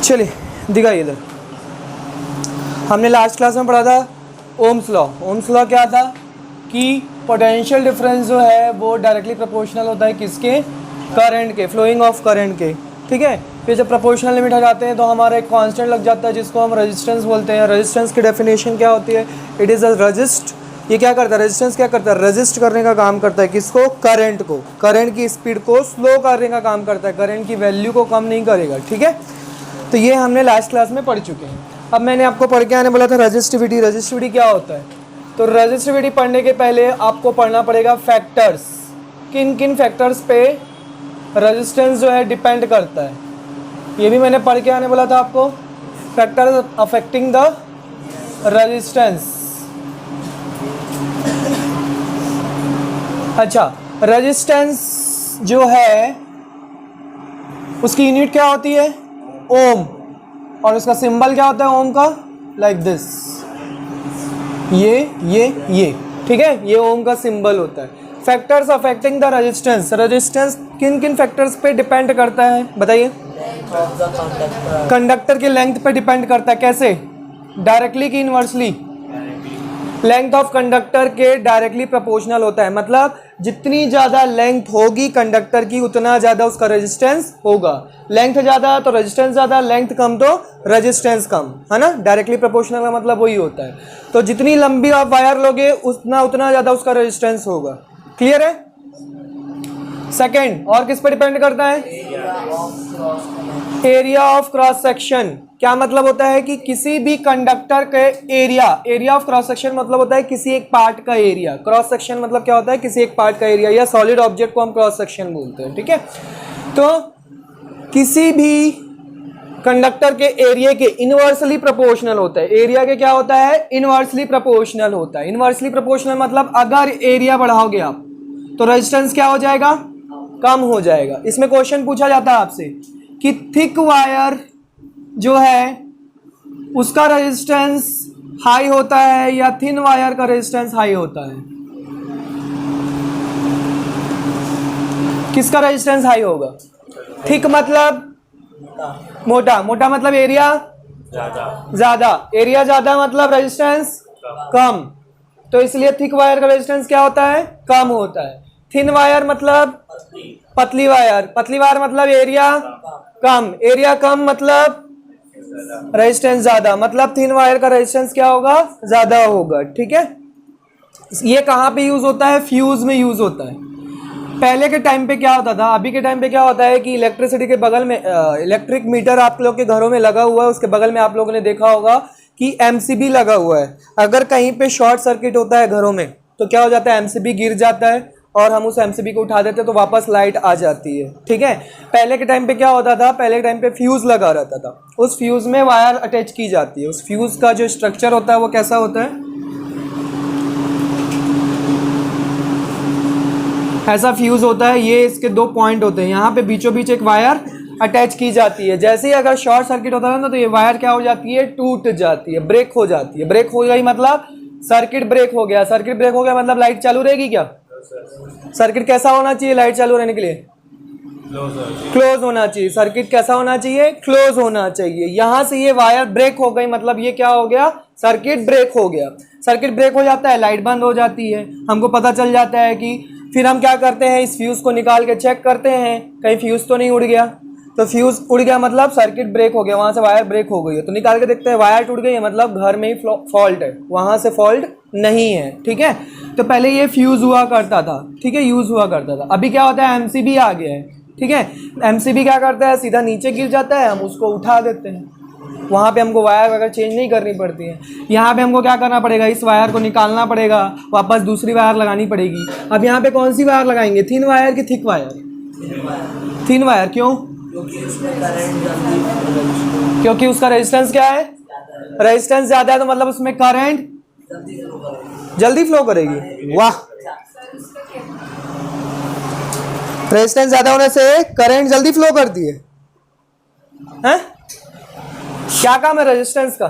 चलिए दिखाइए इधर। हमने लास्ट क्लास में पढ़ा था ओम्स लॉ। ओम्स लॉ क्या था कि पोटेंशियल डिफरेंस जो है वो डायरेक्टली प्रोपोर्शनल होता है किसके, करंट के, फ्लोइंग ऑफ करंट के। ठीक है, फिर जब प्रोपोर्शनल लिमिट आ जाते हैं तो हमारा एक कांस्टेंट लग जाता है जिसको हम रेजिस्टेंस बोलते हैं। रेजिस्टेंस की डेफिनेशन क्या होती है, इट इज़ अ रजिस्ट। ये क्या करता है, रेजिस्टेंस क्या करता है, रेजिस्ट करने का काम करता है किसको, करंट को। करंट की स्पीड को स्लो करने का काम करता है, करंट की वैल्यू को कम नहीं करेगा। ठीक है, तो ये हमने लास्ट क्लास में पढ़ चुके हैं। अब मैंने आपको पढ़ के आने बोला था रजिस्टिविटी। रजिस्टिविटी क्या होता है, तो रजिस्टिविटी पढ़ने के पहले आपको पढ़ना पड़ेगा फैक्टर्स, किन किन फैक्टर्स पे रेजिस्टेंस जो है डिपेंड करता है। ये भी मैंने पढ़ के आने बोला था आपको, फैक्टर्स अफेक्टिंग द रेजिस्टेंस। अच्छा, रेजिस्टेंस जो है उसकी यूनिट क्या होती है, ओम, और उसका सिंबल क्या होता है ओम का, लाइक दिस, ये। ठीक है, ये ओम का सिंबल होता है। Factors affecting the resistance, resistance किन किन फैक्टर्स पे डिपेंड करता है बताइए। कंडक्टर की लेंथ पे डिपेंड करता है, कैसे, डायरेक्टली कि इनवर्सली, लेंथ ऑफ कंडक्टर के डायरेक्टली प्रोपोर्शनल होता है। मतलब जितनी ज़्यादा लेंथ होगी कंडक्टर की उतना ज़्यादा उसका रेजिस्टेंस होगा। लेंथ ज़्यादा तो रेजिस्टेंस ज़्यादा, लेंथ कम तो रेजिस्टेंस कम, है ना। डायरेक्टली प्रोपोर्शनल का मतलब वही होता है। तो जितनी लंबी आप वायर लोगे उतना ज़्यादा उसका रेजिस्टेंस होगा। क्लियर है। सेकेंड, और किस पर डिपेंड करता है, एरिया ऑफ क्रॉस सेक्शन। क्या मतलब होता है कि किसी भी कंडक्टर के एरिया ऑफ क्रॉस सेक्शन मतलब होता है किसी एक पार्ट का एरिया। क्रॉस सेक्शन मतलब क्या होता है, किसी एक पार्ट का एरिया, या सॉलिड ऑब्जेक्ट को हम क्रॉस सेक्शन बोलते हैं। ठीक है, तो किसी भी कंडक्टर के एरिया के इनवर्सली प्रोपोर्शनल होता है। एरिया के क्या होता है, इनवर्सली प्रोपोर्शनल होता है। इनवर्सली प्रोपोर्शनल मतलब अगर एरिया बढ़ाओगे आप तो रेजिस्टेंस क्या हो जाएगा, कम हो जाएगा। इसमें क्वेश्चन पूछा जाता है आपसे कि थिक वायर जो है उसका रेजिस्टेंस हाई होता है या थिन वायर का रेजिस्टेंस हाई होता है, किसका रेजिस्टेंस हाई होगा। थिक मतलब मोटा, मोटा मतलब एरिया ज्यादा, एरिया ज्यादा मतलब रेजिस्टेंस कम, तो इसलिए थिक वायर का रेजिस्टेंस क्या होता है, कम होता है। थिन वायर मतलब पतली वायर, पतली वायर मतलब एरिया कम, एरिया कम मतलब रेजिस्टेंस ज्यादा, मतलब थिन वायर का रेजिस्टेंस क्या होगा, ज्यादा होगा। ठीक है, ये कहाँ पे यूज होता है, फ्यूज में यूज होता है। पहले के टाइम पे क्या होता था, अभी के टाइम पे क्या होता है कि इलेक्ट्रिसिटी के बगल में इलेक्ट्रिक मीटर आप लोग के घरों में लगा हुआ है, उसके बगल में आप लोगों ने देखा होगा कि एमसीबी लगा हुआ है। अगर कहीं पे शॉर्ट सर्किट होता है घरों में तो क्या हो जाता है, एमसीबी गिर जाता है और हम उस एमसीबी को उठा देते हैं तो वापस लाइट आ जाती है। ठीक है, पहले के टाइम पे क्या होता था, पहले के टाइम पे फ्यूज लगा रहता था, उस फ्यूज में वायर अटैच की जाती है। उस फ्यूज का जो स्ट्रक्चर होता है वो कैसा होता है, ऐसा फ्यूज होता है। ये इसके दो पॉइंट होते हैं, यहाँ पे बीचों बीच एक वायर अटैच की जाती है। जैसे ही अगर शॉर्ट सर्किट होता है ना तो ये वायर क्या हो जाती है, टूट जाती है, ब्रेक हो जाती है। ब्रेक हो गई मतलब सर्किट ब्रेक हो गया, सर्किट ब्रेक हो गया मतलब लाइट चालू रहेगी क्या, सर्किट कैसा होना चाहिए लाइट चालू रहने के लिए, क्लोज होना चाहिए। सर्किट कैसा होना चाहिए, क्लोज होना चाहिए। यहां से ये वायर ब्रेक हो गई मतलब ये क्या हो गया, सर्किट ब्रेक हो गया। सर्किट ब्रेक हो जाता है, लाइट बंद हो जाती है, हमको पता चल जाता है कि फिर हम क्या करते हैं, इस फ्यूज को निकाल के चेक करते हैं कहीं फ्यूज तो नहीं उड़ गया। तो फ्यूज उड़ गया मतलब सर्किट ब्रेक हो गया, वहां से वायर ब्रेक हो गई है, तो निकाल के देखते हैं वायर टूट गई है मतलब घर में ही फॉल्ट है, वहां से फॉल्ट नहीं है। ठीक है, तो पहले ये फ्यूज हुआ करता था, ठीक है, यूज हुआ करता था। अभी क्या होता है, एमसीबी आ गया है। ठीक है, एमसीबी क्या करता है, सीधा नीचे गिर जाता है, हम उसको उठा देते हैं, वहाँ पे हमको वायर वगैरह चेंज नहीं करनी पड़ती है। यहाँ पे हमको क्या करना पड़ेगा, इस वायर को निकालना पड़ेगा, वापस दूसरी वायर लगानी पड़ेगी। अब यहाँ पे कौन सी वायर लगाएंगे, थिन वायर की थिक वायर, थिन वायर। क्यों, क्योंकि उसका रेजिस्टेंस क्या है, रेजिस्टेंस ज्यादा है तो मतलब उसमें करंट जल्दी फ्लो करेगी। वाह, रेजिस्टेंस ज्यादा होने से करंट जल्दी फ्लो करती है, हैं? क्या काम है रेजिस्टेंस का,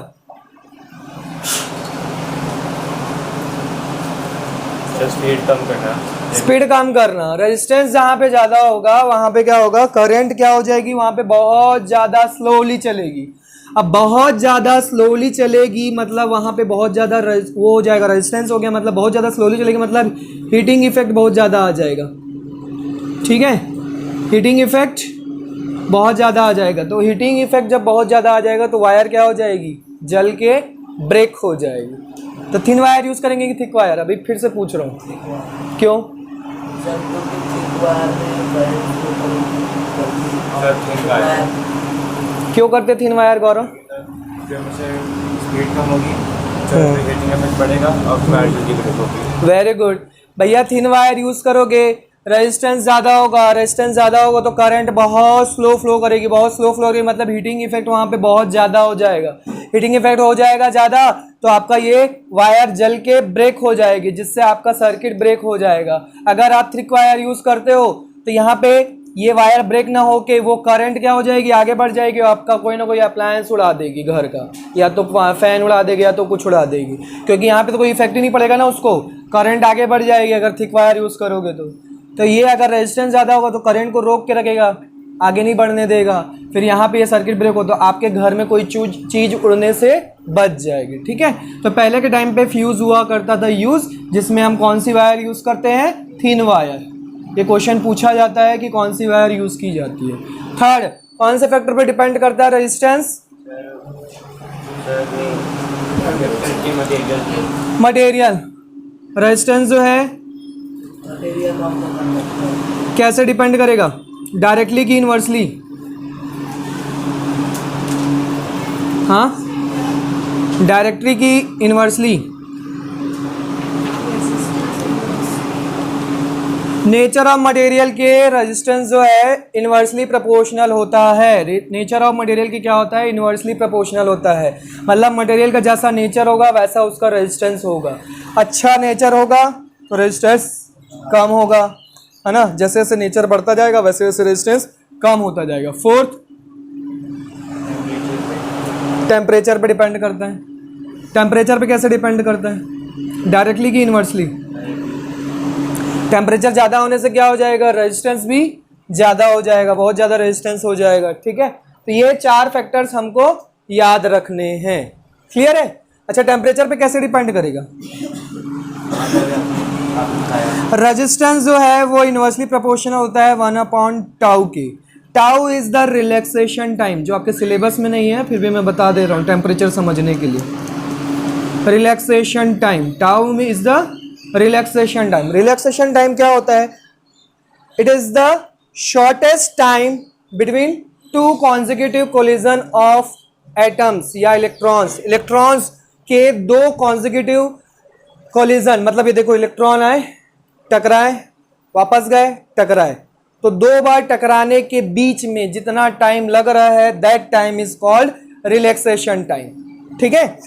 स्पीड कम करना, स्पीड कम करना, रेजिस्टेंस जहाँ पे ज़्यादा होगा वहाँ पे क्या होगा, करंट क्या हो जाएगी, वहाँ पे बहुत ज़्यादा स्लोली चलेगी। अब बहुत ज़्यादा स्लोली चलेगी मतलब वहाँ पे बहुत ज़्यादा वो हो जाएगा, रेजिस्टेंस हो गया मतलब बहुत ज़्यादा स्लोली चलेगी मतलब हीटिंग इफेक्ट बहुत ज़्यादा आ जाएगा। ठीक है, हीटिंग इफेक्ट बहुत ज़्यादा आ जाएगा। तो हीटिंग इफेक्ट जब बहुत ज़्यादा आ जाएगा तो वायर क्या हो जाएगी, जल के ब्रेक हो जाएगी। तो थिन वायर यूज़ करेंगे कि थिक वायर? अभी फिर से पूछ रहा हूँ, क्यों? क्यों करते थिन वायर गौरव? स्पीड कम होगी, हीटिंग इफेक्ट बढ़ेगा और वायर जल्दी ब्रेक होगी। वेरी गुड भैया, थिन वायर यूज़ करोगे, रेजिस्टेंस ज़्यादा होगा, रेजिस्टेंस ज़्यादा होगा तो करंट बहुत स्लो फ्लो करेगी, बहुत स्लो फ्लो करेगी मतलब हीटिंग इफेक्ट वहाँ पे बहुत ज़्यादा हो जाएगा। हीटिंग इफेक्ट हो जाएगा ज़्यादा तो आपका ये वायर जल के ब्रेक हो जाएगी, जिससे आपका सर्किट ब्रेक हो जाएगा। अगर आप थिक वायर यूज़ करते हो तो यहाँ पे ये वायर ब्रेक ना हो के वो करंट क्या हो जाएगी, आगे बढ़ जाएगी और आपका कोई ना कोई अप्लायंस उड़ा देगी घर का, या तो फैन उड़ा देगी या तो कुछ उड़ा देगी, क्योंकि यहाँ पे तो कोई इफेक्ट ही नहीं पड़ेगा ना उसको, करंट आगे बढ़ जाएगी अगर थिक वायर यूज़ करोगे तो ये अगर रेजिस्टेंस ज़्यादा होगा तो करंट को रोक के रखेगा, आगे नहीं बढ़ने देगा, फिर यहाँ पे ये सर्किट ब्रेक हो तो आपके घर में कोई चीज़ उड़ने से बच जाएगी। ठीक है, तो पहले के टाइम पे फ्यूज़ हुआ करता था यूज़, जिसमें हम कौन सी वायर यूज़ करते हैं, थिन वायर। ये क्वेश्चन पूछा जाता है कि कौन सी वायर यूज़ की जाती है। थर्ड, कौन से फैक्टर पे डिपेंड करता है रेजिस्टेंस? मटेरियल। रेजिस्टेंस जो है कैसे डिपेंड करेगा, डायरेक्टली कि इनवर्सली? हाँ, डायरेक्टली कि इनवर्सली? नेचर ऑफ मटेरियल के रेजिस्टेंस जो है इनवर्सली प्रोपोर्शनल होता है। नेचर ऑफ मटेरियल की क्या होता है, इनवर्सली प्रोपोर्शनल होता है, मतलब मटेरियल का जैसा नेचर होगा वैसा उसका रेजिस्टेंस होगा। अच्छा नेचर होगा तो रेजिस्टेंस कम होगा, है ना, जैसे जैसे नेचर बढ़ता जाएगा वैसे वैसे रेजिस्टेंस कम होता जाएगा। फोर्थ, टेम्परेचर पे डिपेंड करता है। टेम्परेचर पे कैसे डिपेंड करता है, डायरेक्टली कि इनवर्सली? टेम्परेचर ज़्यादा होने से क्या हो जाएगा, रेजिस्टेंस भी ज़्यादा हो जाएगा, बहुत ज़्यादा रेजिस्टेंस हो जाएगा। ठीक है, तो ये 4 फैक्टर्स हमको याद रखने हैं। क्लियर है? अच्छा, टेम्परेचर पे कैसे डिपेंड करेगा? रेजिस्टेंस जो है वो इनवर्सली प्रोपोर्शनल होता है 1/टाउ के। Tau is the relaxation time, जो आपके सिलेबस में नहीं है फिर भी मैं बता दे रहा हूँ टेम्परेचर समझने के लिए। रिलैक्सेशन टाइम, टाउ में is the relaxation time. Relaxation time क्या होता है, it is the shortest time between 2 consecutive collision of atoms या इलेक्ट्रॉन्स। इलेक्ट्रॉन्स के 2 कॉन्जिक्यूटिव कोलिजन, मतलब ये देखो इलेक्ट्रॉन आए, टकराए, वापस गए, टकराए, तो 2 बार टकराने के बीच में जितना टाइम लग रहा है that time is called relaxation time. ठीक है,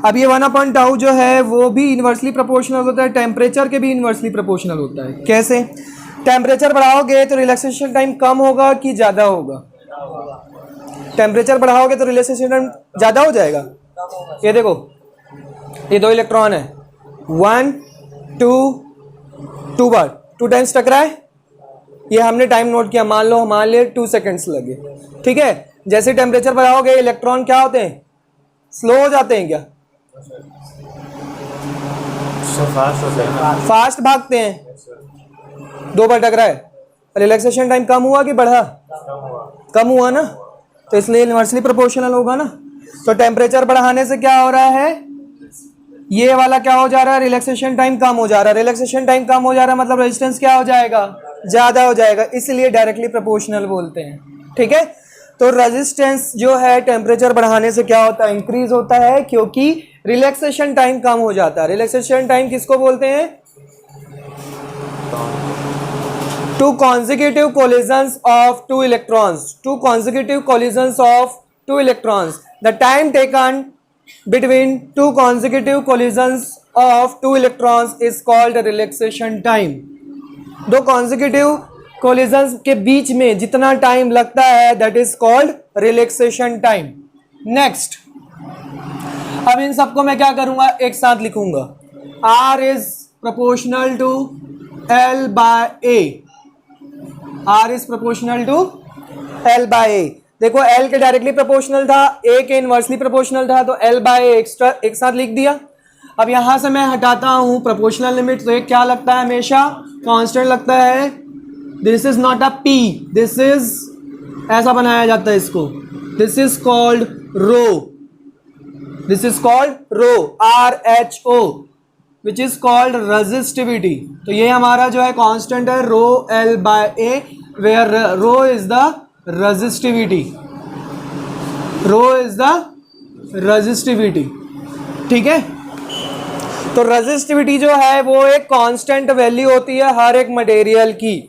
अब ये 1/टाउ जो है वो भी इनवर्सली प्रोपोर्शनल होता है, टेम्परेचर के भी इनवर्सली प्रोपोर्शनल होता है। कैसे? टेम्परेचर बढ़ाओगे तो रिलैक्सेशन टाइम कम होगा कि ज़्यादा होगा? टेम्परेचर बढ़ाओगे तो रिलैक्सेशन टाइम ज़्यादा हो जाएगा। ये देखो, ये 2 इलेक्ट्रॉन है, 1 2 बार 2 टाइम्स टकराए, ये हमने टाइम नोट किया, मान ले 2 सेकेंड्स लगे। ठीक है, जैसे टेम्परेचर बढ़ाओगे इलेक्ट्रॉन क्या होते हैं, स्लो हो जाते हैं क्या? फास्ट भागते हैं। 2 बार टकराए, रिलैक्सेशन टाइम कम हुआ कि बढ़ा? कम हुआ ना, तो इसलिए इनवर्सली प्रोपोर्शनल होगा ना। तो टेम्परेचर बढ़ाने से क्या हो रहा है, ये वाला क्या हो जा रहा है, रिलैक्सेशन टाइम कम हो जा रहा है। रिलैक्सेशन टाइम कम हो जा रहा है मतलब रेजिस्टेंस क्या हो जाएगा, ज़्यादा हो जाएगा, इसलिए डायरेक्टली प्रोपोर्शनल बोलते हैं। ठीक है, तो रेजिस्टेंस जो है टेम्परेचर बढ़ाने से क्या होता है, इंक्रीज होता है, क्योंकि रिलैक्सेशन टाइम कम हो जाता है। रिलैक्सेशन टाइम किसको बोलते हैं, 2 consecutive collisions of 2 electrons, 2 consecutive collisions of 2 electrons. The time taken between 2 consecutive collisions of 2 electrons is called relaxation time. 2 consecutive collisions के बीच में जितना टाइम लगता है that is called relaxation time. Next, अब इन सबको मैं क्या करूंगा, एक साथ लिखूंगा। R is proportional to L by A, R is proportional to L by A। देखो L के डायरेक्टली प्रोपोर्शनल था, A के इनवर्सली प्रोपोर्शनल था, तो L by A एक्स्ट्रा एक साथ लिख दिया। अब यहां से मैं हटाता हूं प्रोपोर्शनल लिमिट, तो ये क्या लगता है, हमेशा कांस्टेंट लगता है। This is not a P, this is, ऐसा बनाया जाता है इसको, this is called rho, this is called rho, RHO, which is called resistivity. तो ये हमारा जो है कांस्टेंट है rho L by A, where rho is the resistivity, rho is the resistivity. ठीक है, तो रेजिस्टिविटी जो है वो एक कांस्टेंट वैल्यू होती है हर एक मटेरियल की।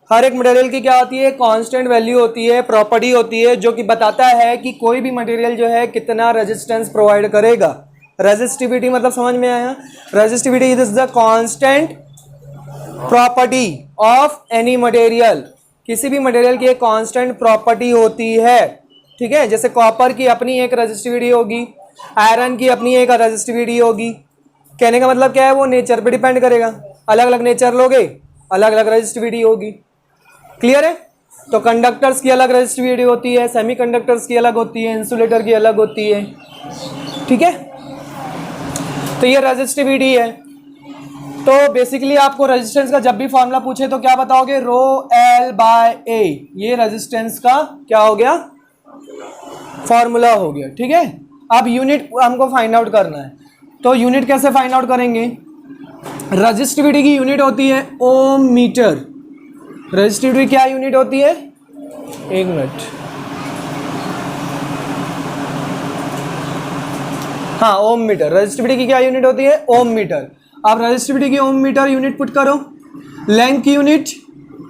हर एक मटेरियल की क्या होती है, कांस्टेंट वैल्यू होती है, प्रॉपर्टी होती है, जो कि बताता है कि कोई भी मटेरियल जो है कितना रेजिस्टेंस प्रोवाइड करेगा। रेजिस्टिविटी मतलब समझ में आया, resistivity is the constant property of any material. किसी भी मटेरियल की एक कांस्टेंट प्रॉपर्टी होती है। ठीक है, जैसे कॉपर की अपनी एक रेजिस्टिविटी होगी, आयरन की अपनी एक रेजिस्टिविटी होगी। कहने का मतलब क्या है, वो नेचर पे डिपेंड करेगा, अलग अलग नेचर लोगे अलग अलग रेजिस्टिविटी होगी। क्लियर है, तो कंडक्टर्स की अलग रेजिस्टिविटी होती है, सेमीकंडक्टर्स की अलग होती है, इंसुलेटर की अलग होती है। ठीक है, तो ये रेजिस्टिविटी है। तो बेसिकली आपको रेजिस्टेंस का जब भी फॉर्मूला पूछे तो क्या बताओगे, रो L by A, ये रेजिस्टेंस का क्या हो गया, फॉर्मूला हो गया। ठीक है, अब यूनिट हमको फाइंड आउट करना है, तो यूनिट कैसे फाइंड आउट करेंगे, रेजिस्टिविटी की यूनिट होती है ओम मीटर। रेजिस्टिविटी क्या यूनिट होती है, एक मिनट, हाँ ओम मीटर। रेजिस्टिविटी की क्या यूनिट होती है, ओम मीटर। अब रेजिस्टिविटी की ओम मीटर यूनिट पुट करो, लेंथ की यूनिट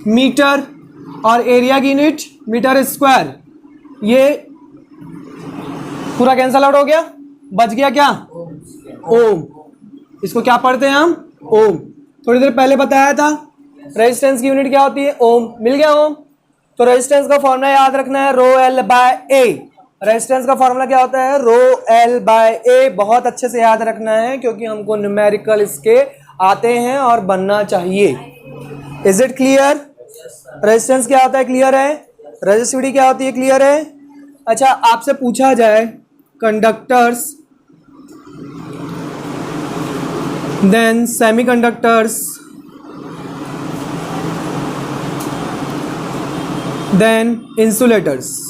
मीटर और एरिया की यूनिट मीटर स्क्वायर। ये पूरा कैंसल आउट हो गया, बच गया क्या, ओम। इसको क्या पढ़ते हैं हम, ओम। थोड़ी देर पहले बताया था रेजिस्टेंस की यूनिट क्या होती है, ओम। मिल गया ओम। तो रेजिस्टेंस का फॉर्मूला याद रखना है rho L by A। Resistance का फॉर्मूला क्या होता है, रो L by A। बहुत अच्छे से याद रखना है क्योंकि हमको न्यूमेरिकल इसके आते हैं और बनना चाहिए। इज इट क्लियर, रेजिस्टेंस क्या होता है, क्लियर है, रेजिस्टिविटी क्या होती है, क्लियर है। अच्छा, आपसे पूछा जाए conductors then semiconductors then insulators.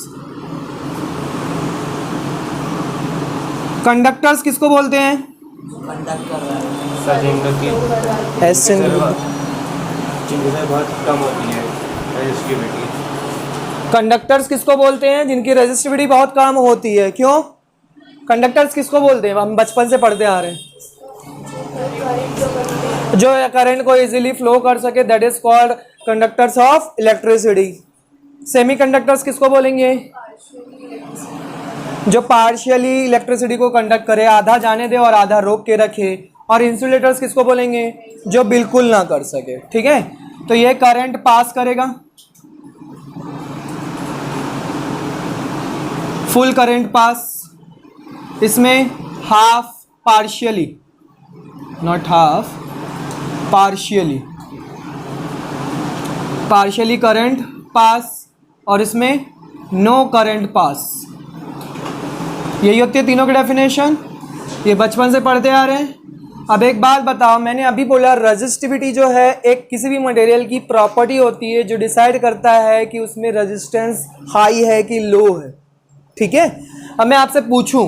Conductors किसको बोलते हैं, ऐसे जिनसे बहुत कम होती है रेजिस्टिविटी। कंडक्टर्स किसको बोलते हैं, जिनकी रेजिस्टिविटी बहुत कम होती है। क्यों, कंडक्टर्स किसको बोलते हैं, हम बचपन से पढ़ते आ रहे हैं, जो करंट को इजीली फ्लो कर सके, that is called conductors of electricity. Semiconductors किसको बोलेंगे, जो पार्शियली इलेक्ट्रिसिटी को कंडक्ट करे, आधा जाने दे और आधा रोक के रखे। और इंसुलेटर्स किसको बोलेंगे, जो बिल्कुल ना कर सके। ठीक है, तो ये करंट पास करेगा, फुल करंट पास, इसमें half partially, not half, partially current pass, और इसमें नो करंट पास। यही होती है तीनों की डेफिनेशन, ये बचपन से पढ़ते आ रहे हैं। अब एक बात बताओ, मैंने अभी बोला रेजिस्टिविटी जो है एक किसी भी मटेरियल की प्रॉपर्टी होती है जो डिसाइड करता है कि उसमें रेजिस्टेंस हाई है कि लो है। ठीक है, अब मैं आपसे पूछूं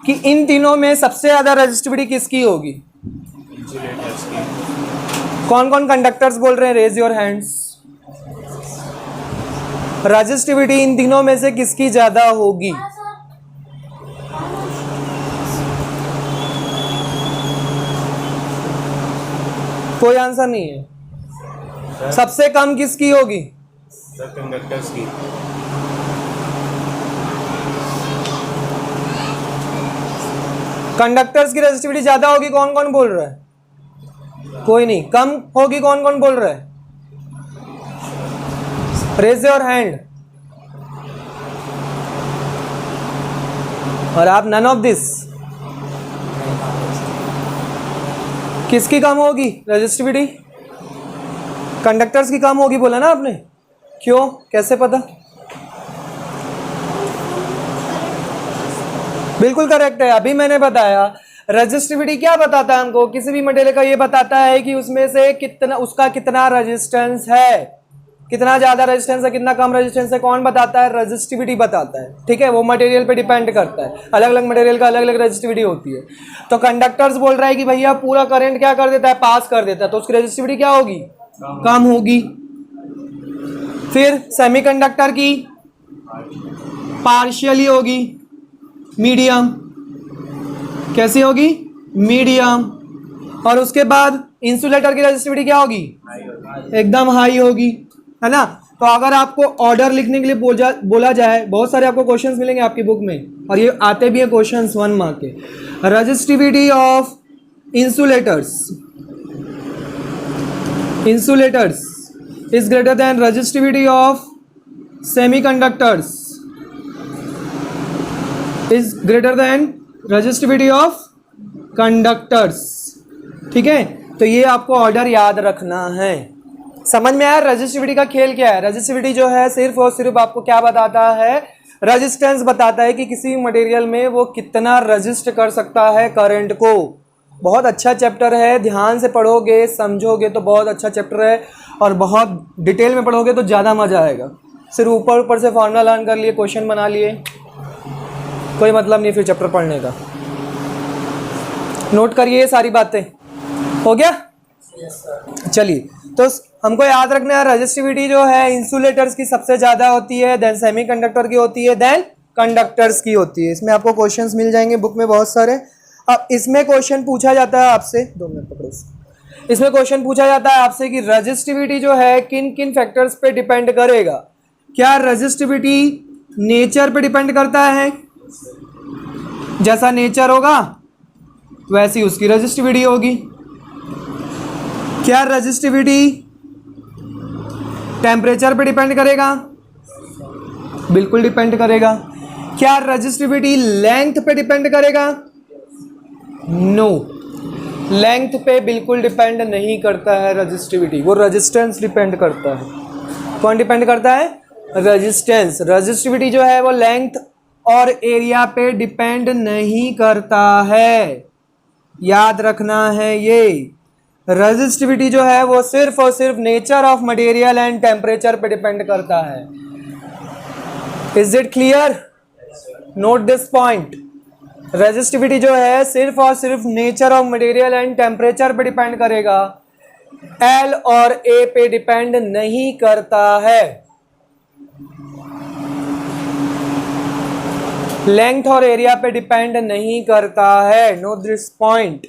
कि इन तीनों में सबसे ज़्यादा रेजिस्टिविटी किसकी होगी, इंसुलेटर्स की। कौन कौन कंडक्टर्स बोल रहे हैं, रेज योर हैंड्स। रेजिस्टिविटी इन तीनों में से किसकी ज़्यादा होगी, कोई आंसर नहीं है। सबसे कम किसकी होगी, कंडक्टर्स की। कंडक्टर्स की रेजिस्टिविटी ज्यादा होगी, कौन कौन बोल रहा है, कोई नहीं। कम होगी, कौन कौन बोल रहा है, रेज योर हैंड। और आप नन ऑफ दिस, किसकी कम होगी रेजिस्टिविटी, कंडक्टर्स की कम होगी बोला ना आपने, क्यों, कैसे पता? बिल्कुल करेक्ट है, अभी मैंने बताया। रेजिस्टिविटी क्या बताता है हमको? किसी भी मटेरियल का ये बताता है कि उसमें से कितना, उसका कितना रेजिस्टेंस है, कितना ज्यादा रेजिस्टेंस है, कितना कम रेजिस्टेंस है। कौन बताता है? रेजिस्टिविटी बताता है। ठीक है, वो मटेरियल पे डिपेंड करता है, अलग अलग मटेरियल का अलग अलग रेजिस्टिविटी होती है। तो कंडक्टर्स बोल रहा है कि भैया पूरा करंट क्या कर देता है? पास कर देता है, तो उसकी रेजिस्टिविटी क्या होगी? कम होगी। फिर सेमीकंडक्टर की पार्शियली होगी, मीडियम। कैसी होगी? मीडियम। और उसके बाद इंसुलेटर की रेजिस्टिविटी क्या होगी? एकदम हाई होगी, है ना। तो अगर आपको ऑर्डर लिखने के लिए बोला जाए, बहुत सारे आपको क्वेश्चंस मिलेंगे आपकी बुक में, और ये आते भी है क्वेश्चंस 1 मार्क के। Resistivity of insulators is greater than resistivity of semiconductors is greater than resistivity of conductors. ठीक है, तो ये आपको ऑर्डर याद रखना है। समझ में आया रेजिस्टिविटी का खेल क्या है? रेजिस्टिविटी जो है सिर्फ और सिर्फ आपको क्या बताता है? रेजिस्टेंस बताता है कि किसी मटेरियल में वो कितना रेजिस्ट कर सकता है करंट को। बहुत अच्छा चैप्टर है, ध्यान से पढ़ोगे समझोगे तो बहुत अच्छा चैप्टर है, और बहुत डिटेल में पढ़ोगे तो ज़्यादा मजा आएगा। सिर्फ ऊपर ऊपर से फॉर्मूला लर्न कर लिए, क्वेश्चन बना लिए, कोई मतलब नहीं फिर चैप्टर पढ़ने का। नोट करिए ये सारी बातें, हो गया? चलिए, तो हमको याद रखना है रेजिस्टिविटी जो है इंसुलेटर्स की सबसे ज़्यादा होती है, देन सेमीकंडक्टर की होती है, देन कंडक्टर्स की होती है। इसमें आपको क्वेश्चंस मिल जाएंगे बुक में बहुत सारे। अब इसमें क्वेश्चन पूछा जाता है आपसे, 2 मिनट पकड़ो। इसमें क्वेश्चन पूछा जाता है आपसे कि रेजिस्टिविटी जो है किन किन फैक्टर्स पे डिपेंड करेगा। क्या रेजिस्टिविटी नेचर पे डिपेंड करता है? जैसा नेचर होगा वैसी उसकी रेजिस्टिविटी होगी। क्या रेजिस्टिविटी टेम्परेचर पे डिपेंड करेगा? बिल्कुल डिपेंड करेगा। क्या रेजिस्टिविटी लेंथ पे डिपेंड करेगा? नो, लेंथ पे बिल्कुल डिपेंड नहीं करता है रेजिस्टिविटी, वो रेजिस्टेंस डिपेंड करता है। कौन डिपेंड करता है? रेजिस्टेंस। रेजिस्टिविटी जो है वो लेंथ और एरिया पे डिपेंड नहीं करता है, याद रखना है ये। रेजिस्टिविटी जो है वो सिर्फ और सिर्फ nature of material and temperature पे डिपेंड करता है। Is it clear? Note this point. Resistivity जो है सिर्फ और सिर्फ nature of material and temperature पे डिपेंड करेगा, एल और ए पे डिपेंड नहीं करता है। लेंथ और एरिया पे डिपेंड नहीं करता है। Note this point.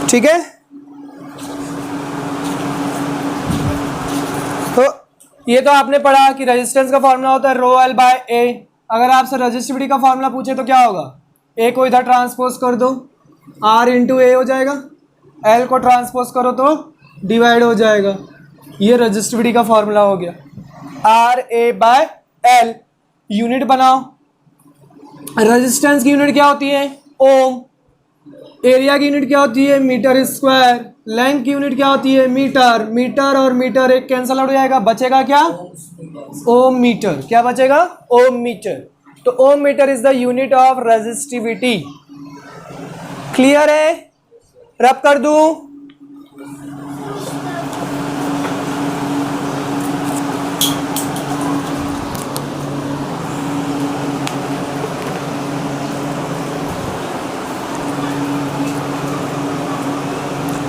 ठीक है, तो ये तो आपने पढ़ा कि रेजिस्टेंस का फॉर्मूला होता है रो एल बाय ए। अगर आपसे रेजिस्टिविटी का फॉर्मूला पूछे तो क्या होगा? ए को इधर ट्रांसपोज कर दो, आर इंटू ए हो जाएगा, एल को ट्रांसपोज करो तो डिवाइड हो जाएगा। ये रेजिस्टिविटी का फॉर्मूला हो गया, R A by L. Unit बनाओ। रेजिस्टेंस की यूनिट क्या होती है? ओम। एरिया की यूनिट क्या होती है? Metre square. लेंथ की यूनिट क्या होती है? मीटर। मीटर और मीटर एक कैंसल आउट हो जाएगा, बचेगा क्या? Ohm metre. क्या बचेगा? Ohm metre. तो ohm metre is the unit of resistivity. Clear है? रब कर दूं?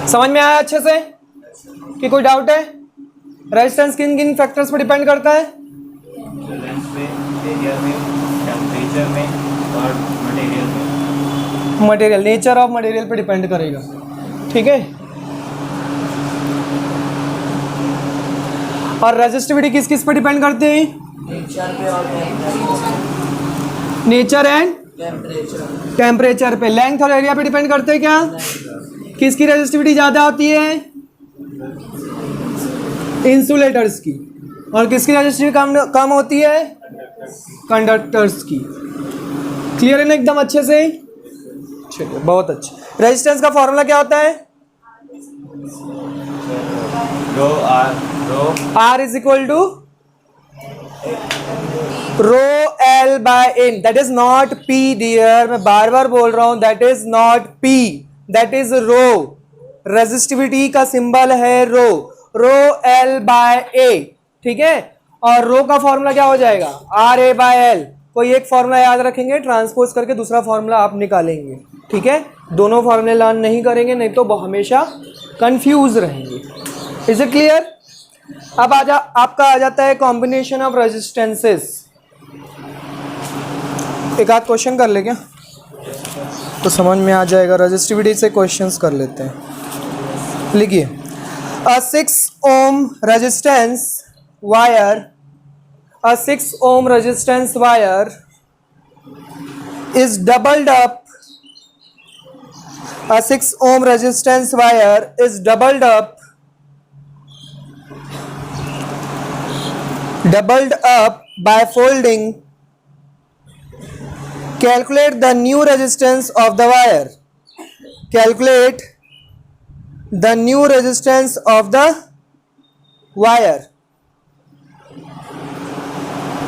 समझ में आया अच्छे से कि कोई डाउट है? रेजिस्टेंस किन किन फैक्टर्स पर डिपेंड करता है? लेंथ में, एरिया में, टेम्परेचर में और मटेरियल में। मटेरियल, नेचर ऑफ मटेरियल पे डिपेंड करेगा। ठीक है, और रेजिस्टिविटी किस किस पे डिपेंड करते हैं? नेचर एंड टेम्परेचर पे। लेंथ और एरिया पे डिपेंड करते हैं क्या? किसकी रेजिस्टिविटी ज़्यादा होती है? इंसुलेटर्स की। और किसकी रेजिस्टिविटी कम होती है? कंडक्टर्स की। क्लियर है ना एकदम अच्छे से? चलिए बहुत अच्छा। रेजिस्टेंस का फॉर्मूला क्या होता है? R is equal to rho L by N. That is not P dear, मैं बार बार बोल रहा हूं, that is not P, that is rho. Resistivity का सिंबल है रो, रो एल बाय ए, ठीक है। और रो का फॉर्मूला क्या हो जाएगा? R A by L. कोई एक फॉर्मूला याद रखेंगे, ट्रांसपोज करके दूसरा फॉर्मूला आप निकालेंगे, ठीक है। दोनों फॉर्मूले लर्न नहीं करेंगे, नहीं तो हमेशा कंफ्यूज रहेंगे। Is it clear? अब आपका आ जाता है कॉम्बिनेशन ऑफ रेजिस्टेंसेस। एक आध क्वेश्चन कर ले क्या, तो समझ में आ जाएगा। रेजिस्टिविटी से क्वेश्चंस कर लेते हैं। लिखिए, अ 6 ohm resistance wire, a 6 ohm resistance wire is doubled up. A 6 ohm resistance wire is doubled up by folding. Calculate the new resistance of the wire. Calculate the new resistance of the wire.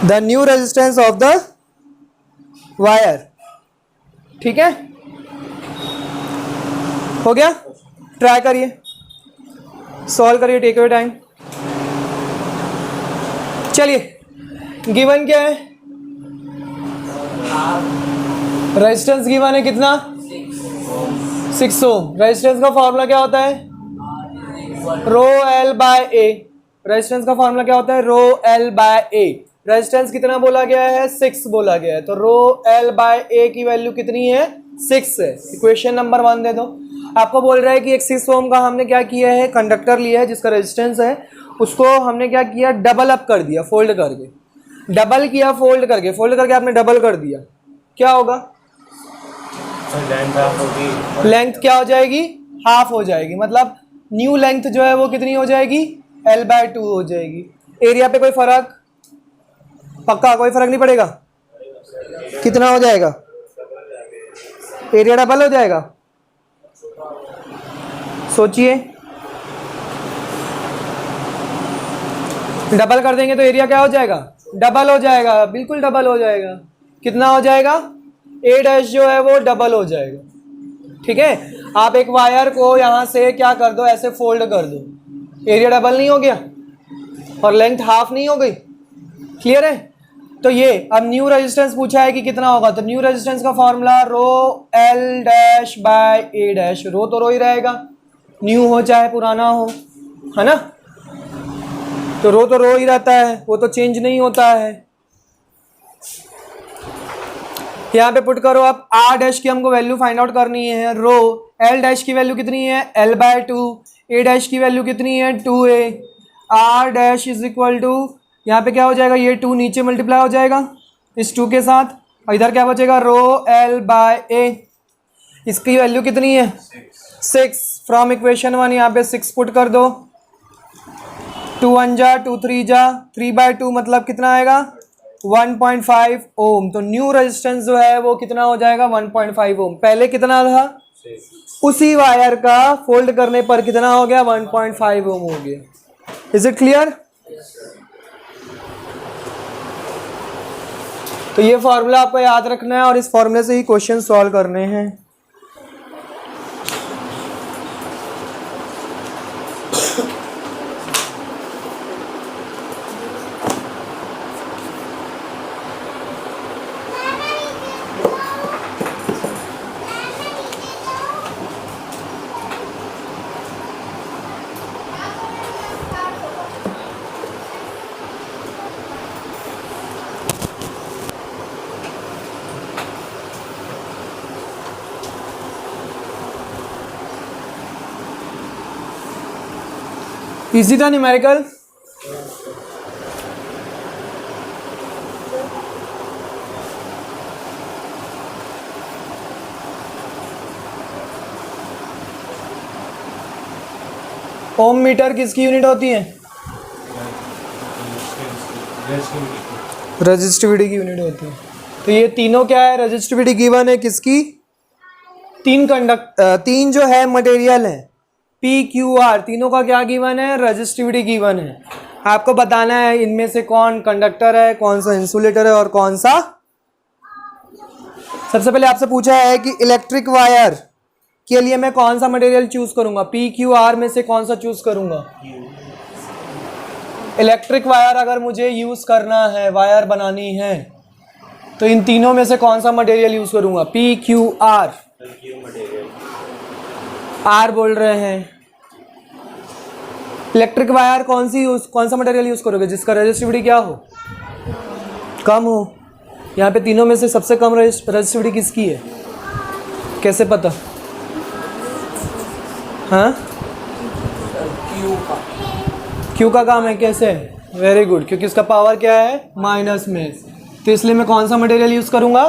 The new resistance of the wire. ठीक है, हो गया? Try करिए, solve करिए, take your time. चलिए, given क्या है? Resistance given है कितना? 6 ओम। रेजिस्टेंस का फॉर्मूला क्या होता है? रो एल बाय ए। रेजिस्टेंस का फॉर्मूला क्या होता है? रो एल बाय ए। रेजिस्टेंस कितना बोला गया है? 6 बोला गया है, तो रो एल बाय ए की वैल्यू कितनी है? 6 है। इक्वेशन नंबर 1 दे दो। आपको बोल रहा है कि एक 6 ओम का हमने क्या किया है? कंडक्टर लिया है जिसका रेजिस्टेंस है, उसको हमने क्या किया? डबल अप कर दिया, फोल्ड करके। डबल किया, फोल्ड करके, फोल्ड करके आपने डबल कर दिया, क्या होगा? लेंथ क्या हो जाएगी? हाफ हो जाएगी। मतलब न्यू लेंथ जो है वो कितनी हो जाएगी? L/2 हो जाएगी। एरिया पे कोई फर्क? पक्का कोई फर्क नहीं पड़ेगा? कितना हो जाएगा? एरिया डबल हो जाएगा। सोचिए, डबल कर देंगे तो एरिया क्या हो जाएगा? डबल हो जाएगा, बिल्कुल डबल हो जाएगा। कितना हो जाएगा? ए डैश जो है वो डबल हो जाएगा, ठीक है। आप एक वायर को यहां से क्या कर दो? ऐसे फोल्ड कर दो, एरिया डबल नहीं हो गया और लेंथ हाफ नहीं हो गई? क्लियर है? तो ये अब न्यू रेजिस्टेंस पूछा है कि कितना होगा, तो न्यू रेजिस्टेंस का formula rho L dash by A dash. Rho तो रो ही रहेगा, न्यू हो चाहे पुराना हो, है ना। तो रो ही रहता है, वो तो चेंज नहीं होता है। यहाँ पे पुट करो आप, आर डैश की हमको वैल्यू फाइंड आउट करनी है। रो एल डैश की वैल्यू कितनी है? L/2। ए डैश की वैल्यू कितनी है? 2a। R dash is equal to, यहाँ पे क्या हो जाएगा? ये 2 नीचे मल्टीप्लाई हो जाएगा इस 2 के साथ, और इधर क्या बचेगा? रो एल बाय ए। इसकी वैल्यू कितनी है? 6। फ्रॉम इक्वेशन 1 यहाँ पे 6 पुट कर दो। 2 1 जा, 2 3 जा, 3/2 मतलब कितना आएगा? 1.5 ओम। तो न्यू रेजिस्टेंस जो है वो कितना हो जाएगा? 1.5 ओम। पहले कितना था? उसी वायर का फोल्ड करने पर कितना हो गया? 1.5 ओम हो गया। Is it clear? तो ये फॉर्मूला आपको याद रखना है और इस फॉर्मूले से ही क्वेश्चन सॉल्व करने हैं। इजी था न्यूमेरिकल? ओम मीटर किसकी यूनिट होती है? रेजिस्टिविटी की यूनिट होती है। तो ये तीनों क्या है? रेजिस्टिविटी गिवन है किसकी? तीन जो है मटेरियल है पी क्यू आर, तीनों का क्या गिवन है? रेजिस्टिविटी गिवन है। आपको बताना है इनमें से कौन कंडक्टर है, कौन सा इंसुलेटर है और कौन सा। सबसे पहले आपसे पूछा है कि इलेक्ट्रिक वायर के लिए मैं कौन सा मटेरियल चूज करूंगा, पी क्यू आर में से कौन सा चूज करूंगा? इलेक्ट्रिक वायर अगर मुझे यूज करना है, वायर बनानी है, तो इन तीनों में से कौन सा मटेरियल यूज करूंगा? P Q R. आर बोल रहे हैं। इलेक्ट्रिक वायर कौन सा मटेरियल यूज करोगे जिसका रेजिस्टिविटी क्या हो? कम हो। यहाँ पे तीनों में से सबसे कम रेजिस्टिविटी किसकी है? कैसे पता? हाँ, क्यू का काम है। कैसे? वेरी गुड, क्योंकि इसका पावर क्या है? माइनस में। तो इसलिए मैं कौन सा मटेरियल यूज करूंगा?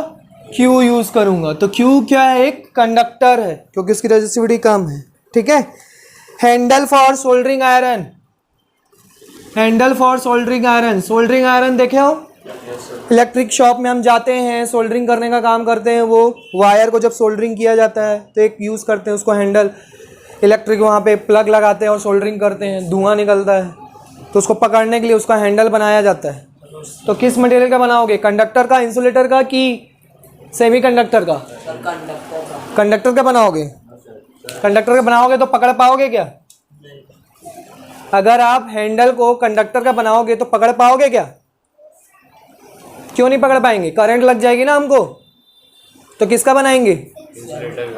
क्यू यूज करूंगा। तो क्यू क्या है? एक कंडक्टर है क्योंकि इसकी रेजिस्टिविटी कम है। ठीक है। Handle for soldering iron, handle for soldering iron. Soldering iron देखे हो? इलेक्ट्रिक शॉप में हम जाते हैं, सोल्डरिंग करने का काम करते हैं। वो वायर को जब सोल्डरिंग किया जाता है तो एक यूज़ करते हैं उसको हैंडल। इलेक्ट्रिक वहाँ पे प्लग लगाते हैं और सोल्डरिंग करते हैं, धुआं निकलता है, तो उसको पकड़ने के लिए उसका हैंडल बनाया जाता है। तो किस मटेरियल का बनाओगे? कंडक्टर का, इंसुलेटर का कि सेमी कंडक्टर का? कंडक्टर का बनाओगे। कंडक्टर का बनाओगे तो पकड़ पाओगे क्या? अगर आप हैंडल को कंडक्टर का बनाओगे तो पकड़ पाओगे क्या? क्यों नहीं पकड़ पाएंगे? करंट लग जाएगी ना हमको। तो किसका बनाएंगे?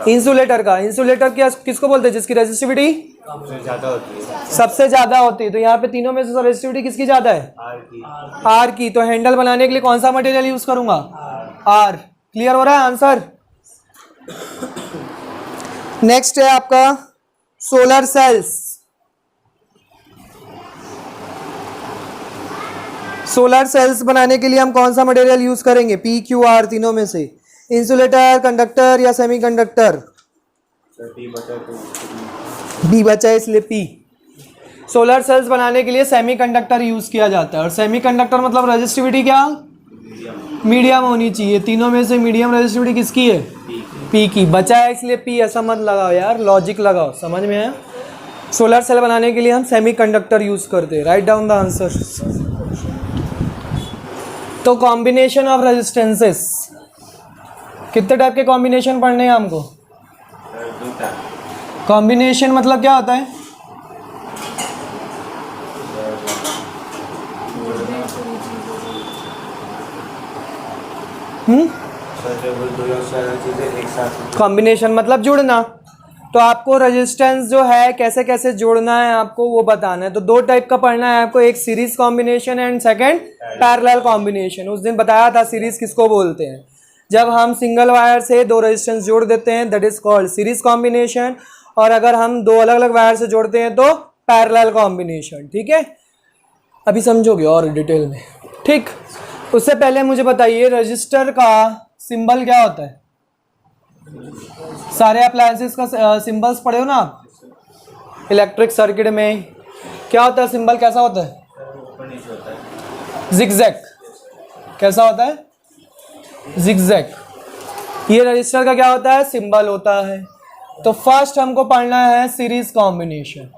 इंसुलेटर का। इंसुलेटर क्या किसको बोलते हैं? जिसकी रेजिस्टिविटी सबसे ज्यादा होती है। तो यहाँ पे तीनों में से रेजिस्टिविटी किसकी ज्यादा है? आर की। तो हैंडल बनाने के लिए कौन सा मटेरियल यूज करूंगा? आर। क्लियर हो रहा है आंसर? नेक्स्ट है आपका सोलर सेल्स। सोलर सेल्स बनाने के लिए हम कौन सा मटेरियल यूज करेंगे? पी क्यू आर, तीनों में से। इंसुलेटर, कंडक्टर या सेमी कंडक्टर? बी बचा है इसलिए पी। सोलर सेल्स बनाने के लिए सेमी कंडक्टर यूज किया जाता है। और सेमी कंडक्टर मतलब रेजिस्टिविटी क्या? मीडियम होनी चाहिए। तीनों में से मीडियम रेजिस्टिविटी किसकी है? पी की। बचा है इसलिए पी। ऐसा मत लगाओ यार, लॉजिक लगाओ। समझ में आया? सोलर सेल बनाने के लिए हम सेमी कंडक्टर यूज करते हैं। Write down the answer. तो कॉम्बिनेशन ऑफ रेजिस्टेंसेस, कितने टाइप के कॉम्बिनेशन पढ़ने हैं हमको? कॉम्बिनेशन मतलब क्या होता है? कॉम्बिनेशन मतलब जुड़ना। तो आपको रेजिस्टेंस जो है कैसे कैसे जोड़ना है आपको वो बताना है। तो दो टाइप का पढ़ना है आपको, एक series combination and second parallel combination. उस दिन बताया था सीरीज किसको बोलते हैं। जब हम सिंगल वायर से दो रेजिस्टेंस जोड़ देते हैं that is called series combination, और अगर हम दो अलग अलग वायर से जोड़ते हैं तो पैरेलल कॉम्बिनेशन। ठीक है, अभी समझोगे और डिटेल में। ठीक, उससे पहले मुझे बताइए रजिस्टर का सिंबल क्या होता है? सारे अप्लायंसेस का सिंबल्स पढ़े हो ना आप? इलेक्ट्रिक सर्किट में क्या होता है सिंबल? कैसा होता है? जिगजैग। कैसा होता है? जिगजैग। ये रजिस्टर का क्या होता है? सिंबल होता है। तो फर्स्ट हमको पढ़ना है series combination.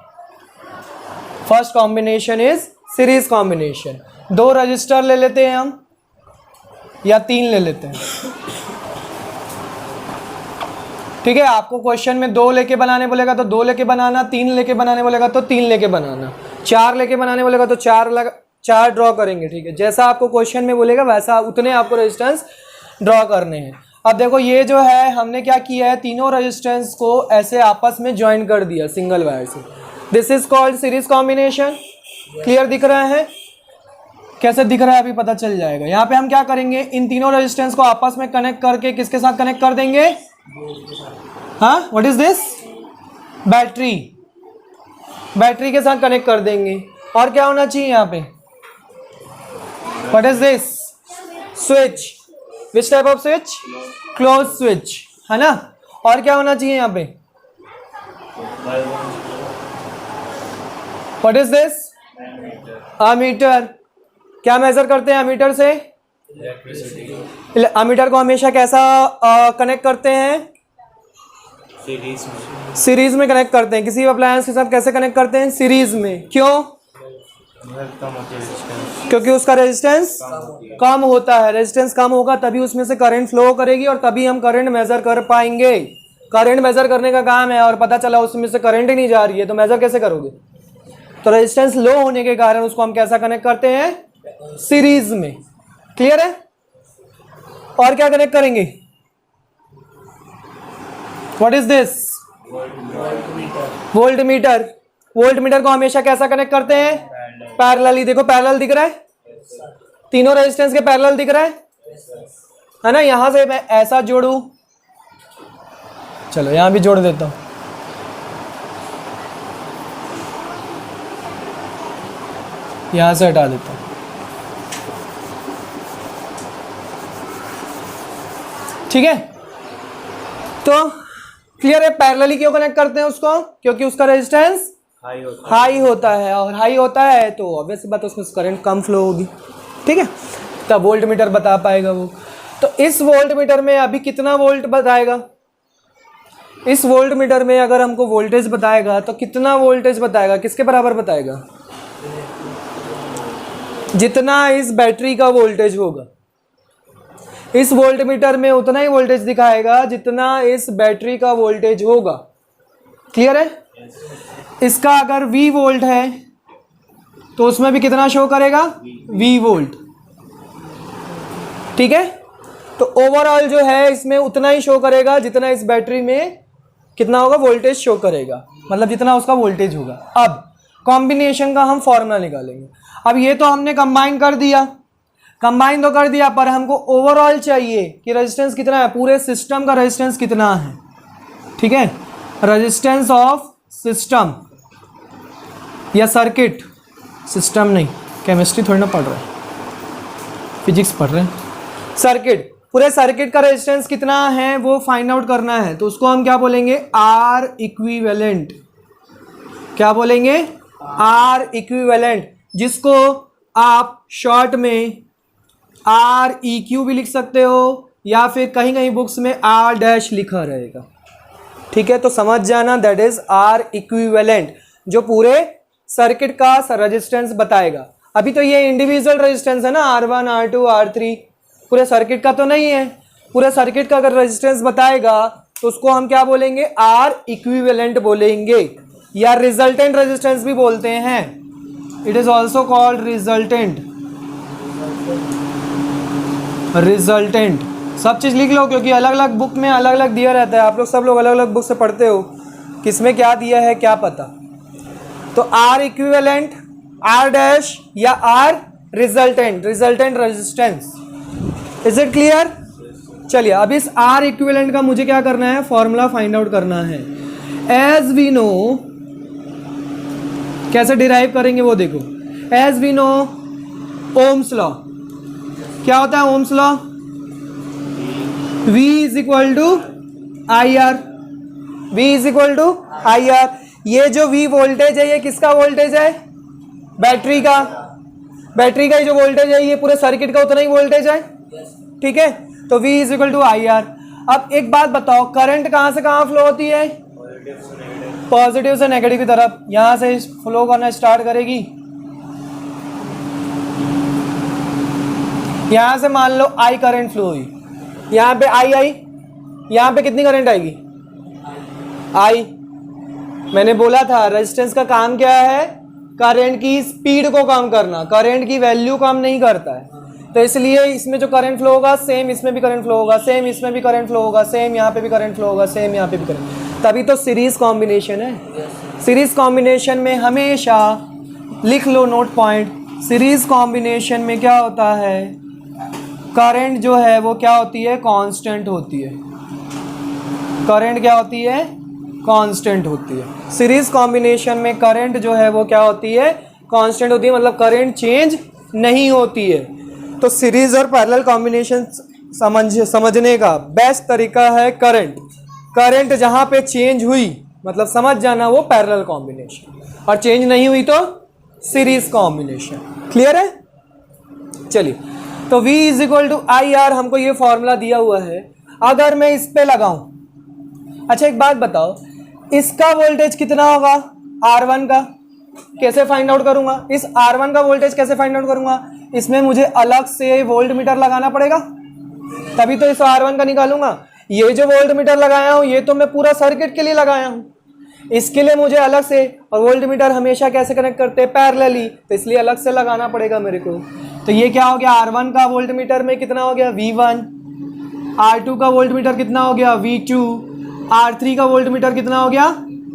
First combination is series combination. दो रजिस्टर ले लेते हैं हम या तीन ले लेते हैं। ठीक है, आपको क्वेश्चन में दो लेके बनाने बोलेगा तो दो लेके बनाना, तीन लेके बनाने बोलेगा तो तीन लेके बनाना, चार लेके बनाने बोलेगा तो चार ड्रॉ करेंगे। ठीक है, जैसा आपको क्वेश्चन में बोलेगा वैसा उतने आपको रेजिस्टेंस ड्रॉ करने हैं। अब देखो ये जो है हमने क्या किया है, तीनों रेजिस्टेंस को ऐसे आपस में ज्वाइन कर दिया सिंगल वायर से। This is called series combination. Clear दिख रहा है? कैसे दिख रहा है अभी पता चल जाएगा। यहाँ पे हम क्या करेंगे, इन तीनों रेजिस्टेंस को आपस में कनेक्ट करके किसके साथ कनेक्ट कर देंगे? हाँ, what is this? Battery. Battery के साथ कनेक्ट कर देंगे। और क्या होना चाहिए यहाँ पे? What is this? Switch. Which type off switch? Close switch, है ना। और क्या होना चाहिए यहाँ पे? What is this? अमीटर। क्या मेजर करते हैं अमीटर से? इलेक्ट्रिसिटी। अमीटर को हमेशा कैसा कनेक्ट करते हैं? सीरीज में। सीरीज में कनेक्ट करते हैं। किसी अप्लायंस के साथ कैसे कनेक्ट करते हैं? सीरीज में। क्यों? कम होती है रेजिस्टेंस। क्योंकि उसका रेजिस्टेंस कम होता है। रेजिस्टेंस कम होगा तभी उसमें से करंट फ्लो करेगी और तभी हम करंट मेजर कर पाएंगे। करंट मेजर करने का काम है और पता चला उसमें से करंट ही नहीं जा रही है तो मेजर कैसे करोगे? तो रेजिस्टेंस लो होने के कारण उसको हम कैसा कनेक्ट करते हैं? सीरीज में। क्लियर है? और क्या कनेक्ट करेंगे? What is this? Volt meter. Volt meter को हमेशा कैसा कनेक्ट करते हैं? पैरेलली। देखो पैरेलल दिख रहा है, तीनों रेजिस्टेंस के पैरेलल दिख रहा है ना। यहां से मैं ऐसा जोड़ू, चलो यहां भी जोड़ देता हूं। यहां से हटा देता हूं। ठीक है, तो क्लियर है? पैरेलली क्यों कनेक्ट करते हैं उसको? क्योंकि उसका रेजिस्टेंस हाई होता है और हाई होता है तो ऑब्वियस बात उसमें करंट कम फ्लो होगी। ठीक है, तब वोल्ट मीटर बता पाएगा वो। तो इस वोल्ट मीटर में अभी कितना वोल्ट बताएगा? इस वोल्ट मीटर में अगर हमको वोल्टेज बताएगा तो कितना वोल्टेज बताएगा? किसके बराबर बताएगा? जितना इस बैटरी का वोल्टेज होगा। इस वोल्ट मीटर में उतना ही वोल्टेज दिखाएगा जितना इस बैटरी का वोल्टेज होगा। क्लियर है? इसका अगर V वोल्ट है तो उसमें भी कितना शो करेगा? V volt. ठीक है, तो ओवरऑल जो है इसमें उतना ही शो करेगा जितना इस बैटरी में कितना होगा? वोल्टेज शो करेगा, मतलब जितना उसका वोल्टेज होगा। अब कॉम्बिनेशन का हम फॉर्मूला निकालेंगे। अब ये तो हमने कंबाइन कर दिया, कंबाइन तो कर दिया, पर हमको ओवरऑल चाहिए कि रेजिस्टेंस कितना है, पूरे सिस्टम का रेजिस्टेंस कितना है। ठीक है, रेजिस्टेंस ऑफ सिस्टम या सर्किट, सिस्टम नहीं, केमिस्ट्री थोड़ी ना पढ़ रहे हैं, फिजिक्स पढ़ रहे हैं। सर्किट, पूरे सर्किट का रेजिस्टेंस कितना है वो फाइंड आउट करना है। तो उसको हम क्या बोलेंगे? R equivalent. क्या बोलेंगे? आर इक्विवेलेंट, जिसको आप शॉर्ट में आर ई क्यू भी लिख सकते हो या फिर कहीं कहीं बुक्स में आर डैश लिखा रहेगा। ठीक है, तो समझ जाना दैट इज आर इक्विवेलेंट, जो पूरे सर्किट का रेजिस्टेंस बताएगा। अभी तो ये इंडिविजुअल रेजिस्टेंस है ना, R1 R2 R3, पूरे सर्किट का तो नहीं है। पूरे सर्किट का अगर रेजिस्टेंस बताएगा तो उसको हम क्या बोलेंगे? आर इक्विवेलेंट बोलेंगे या रिजल्टेंट रेजिस्टेंस भी बोलते हैं। It is also called resultant. Resultant सब चीज़ लिख लो क्योंकि अलग अलग बुक में अलग अलग दिया रहता है। आप लोग सब लोग अलग अलग बुक से पढ़ते हो, किसमें क्या दिया है क्या पता। तो आर इक्विवेलेंट, आर डैश या are resultant, resultant resistance. Is it clear? चलिए अब इस आर इक्विवेलेंट का मुझे क्या करना है? फॉर्मूला फाइंड आउट करना है। एज वी नो, कैसे डिराइव करेंगे वो देखो। As we know ohm's law, क्या होता है ohm's law? V is equal to I R. V is equal to I R. ये जो V वोल्टेज है ये किसका वोल्टेज है? बैटरी का। बैटरी का जो वोल्टेज है ये पूरे सर्किट का उतना ही वोल्टेज है। ठीक है, तो V is equal to I R. अब एक बात बताओ, करंट कहां से कहां फ्लो होती है? पॉजिटिव से नेगेटिव की तरफ। यहां से फ्लो करना स्टार्ट करेगी। यहां से मान लो I करंट फ्लो हुई, यहाँ पे आई आई, यहाँ पे कितनी करंट आएगी? आई। मैंने बोला था रेजिस्टेंस का काम क्या है? करंट की स्पीड को कम करना, करंट की वैल्यू कम नहीं करता है। तो इसलिए इसमें जो करंट फ्लो होगा सेम इसमें भी करंट फ्लो होगा, सेम इसमें भी करंट फ्लो होगा, सेम यहाँ पे भी करंट फ्लो होगा, सेम यहाँ पे भी करंट। तभी तो सीरीज कॉम्बिनेशन है। सीरीज कॉम्बिनेशन में हमेशा लिख लो नोट पॉइंट, सीरीज कॉम्बिनेशन में क्या होता है? करंट जो है वो क्या होती है? कांस्टेंट होती है। करंट क्या होती है? कांस्टेंट होती है। सीरीज कॉम्बिनेशन में करंट जो है वो क्या होती है? कांस्टेंट होती है, मतलब करंट चेंज नहीं होती है। तो सीरीज और पैरेलल कॉम्बिनेशन समझने का बेस्ट तरीका है करंट। करंट जहां पे चेंज हुई मतलब समझ जाना वो पैरेलल कॉम्बिनेशन, और चेंज नहीं हुई तो सीरीज कॉम्बिनेशन। क्लियर है? चलिए, तो V is equal to I R, हमको ये फॉर्मूला दिया हुआ है। अगर मैं इस पे लगाऊं, अच्छा एक बात बताओ, इसका वोल्टेज कितना होगा R1 का, कैसे फाइंड आउट करूंगा? इस R1 का वोल्टेज कैसे फाइंड आउट करूंगा? इसमें मुझे अलग से वोल्ट मीटर लगाना पड़ेगा, तभी तो इस R1 का निकालूंगा। ये जो वोल्ट मीटर लगाया हूं ये तो मैं पूरा सर्किट के लिए लगाया हूं, इसके लिए मुझे अलग से, और वोल्ट मीटर हमेशा कैसे कनेक्ट करते हैं? पैरेलली, तो इसलिए अलग से लगाना पड़ेगा मेरे को। तो ये क्या हो गया, R1 का वोल्ट मीटर में कितना हो गया V1, R2 का वोल्ट मीटर कितना हो गया V2, R3 का वोल्ट मीटर कितना हो गया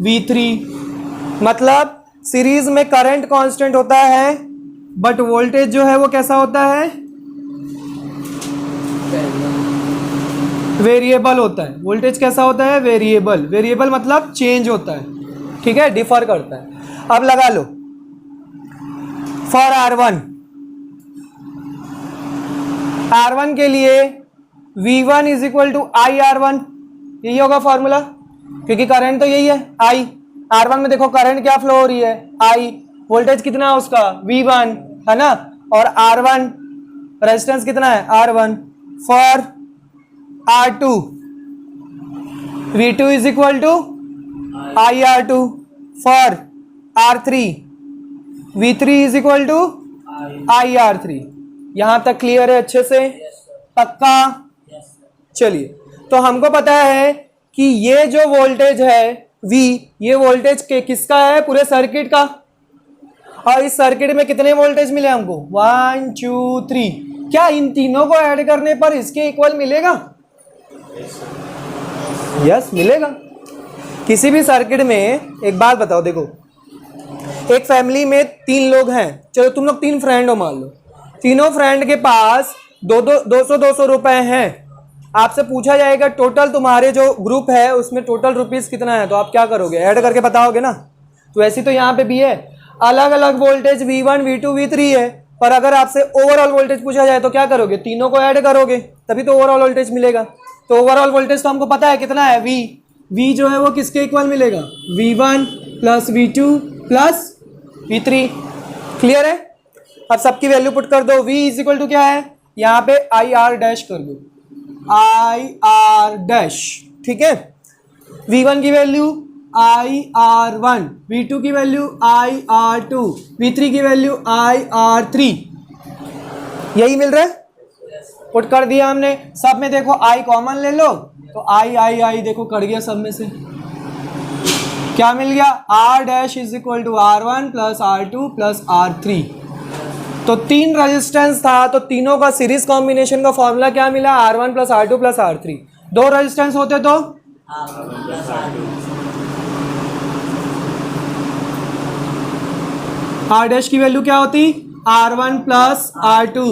V3। मतलब सीरीज में करंट कांस्टेंट होता है बट वोल्टेज जो है वो कैसा होता है? वेरिएबल होता है। वोल्टेज कैसा होता है? वेरिएबल। वेरिएबल मतलब चेंज होता है, ठीक है, डिफर करता है। अब लगा लो फॉर R1 के लिए V1 is equal to I R1, यही होगा फॉर्मूला, क्योंकि करंट तो यही है I। R1 में देखो करंट क्या फ्लो हो रही है I, वोल्टेज कितना है उसका V1 है ना, और R1 रेजिस्टेंस कितना है R1। For R2 V2 is equal to I R2। For R3 V3 is equal to I R3। यहां तक क्लियर है अच्छे से? पक्का? चलिए, तो हमको पता है कि ये जो वोल्टेज है V, ये वोल्टेज के किसका है? पूरे सर्किट का। और इस सर्किट में कितने वोल्टेज मिले हमको? 1 2 3। क्या इन तीनों को ऐड करने पर इसके इक्वल मिलेगा? यस, मिलेगा। किसी भी सर्किट में एक बात बताओ, देखो एक फैमिली में 3 लोग हैं, चलो तुम लोग 3 फ्रेंड हो मान लो, तीनों फ्रेंड के पास 200 रुपए हैं। आपसे पूछा जाएगा टोटल तुम्हारे जो ग्रुप है उसमें टोटल रुपीस कितना है, तो आप क्या करोगे? ऐड करके बताओगे ना। तो ऐसी तो यहाँ पे भी है, अलग अलग वोल्टेज V1 V2 V3 है, पर अगर आपसे ओवरऑल वोल्टेज पूछा जाए तो क्या करोगे? तीनों को ऐड करोगे, तभी तो ओवरऑल वोल्टेज मिलेगा। तो ओवरऑल वोल्टेज तो हमको पता है कितना है V जो है वो किसके इक्वल मिलेगा? V1 plus V2 plus V3। Clear है? अब सबकी वैल्यू पुट कर दो। V इज इक्वल टू क्या है? यहाँ पे आई आर डैश कर दो, आई आर डैश, ठीक है। V1 की वैल्यू IR1, V2 की वैल्यू IR2, V3 की वैल्यू IR3, यही मिल रहा है? पुट कर दिया हमने। सब में देखो I कॉमन ले लो, तो I देखो कट गया सब में से। क्या मिल गया? R dash is equal to R1 plus R2 plus R3। तो 3 रेजिस्टेंस था, तो तीनों का सीरीज कॉम्बिनेशन का फॉर्मूला क्या मिला? R1 plus R2 plus R3। 2 resistance होते तो R डैश की वैल्यू क्या होती? R1 plus R2।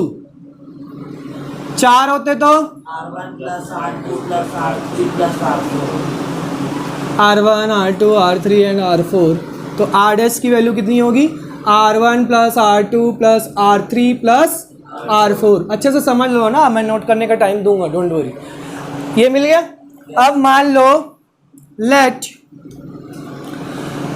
4 होते तो R1 plus R2 plus R3 plus R4। R1 R2 R3 and R4। तो R डैश की वैल्यू कितनी होगी? R1 plus R2 plus R3 plus R4। अच्छे से समझ लो ना, मैं नोट करने का टाइम दूंगा, डोंट वरी। ये मिल गया। अब मान लो let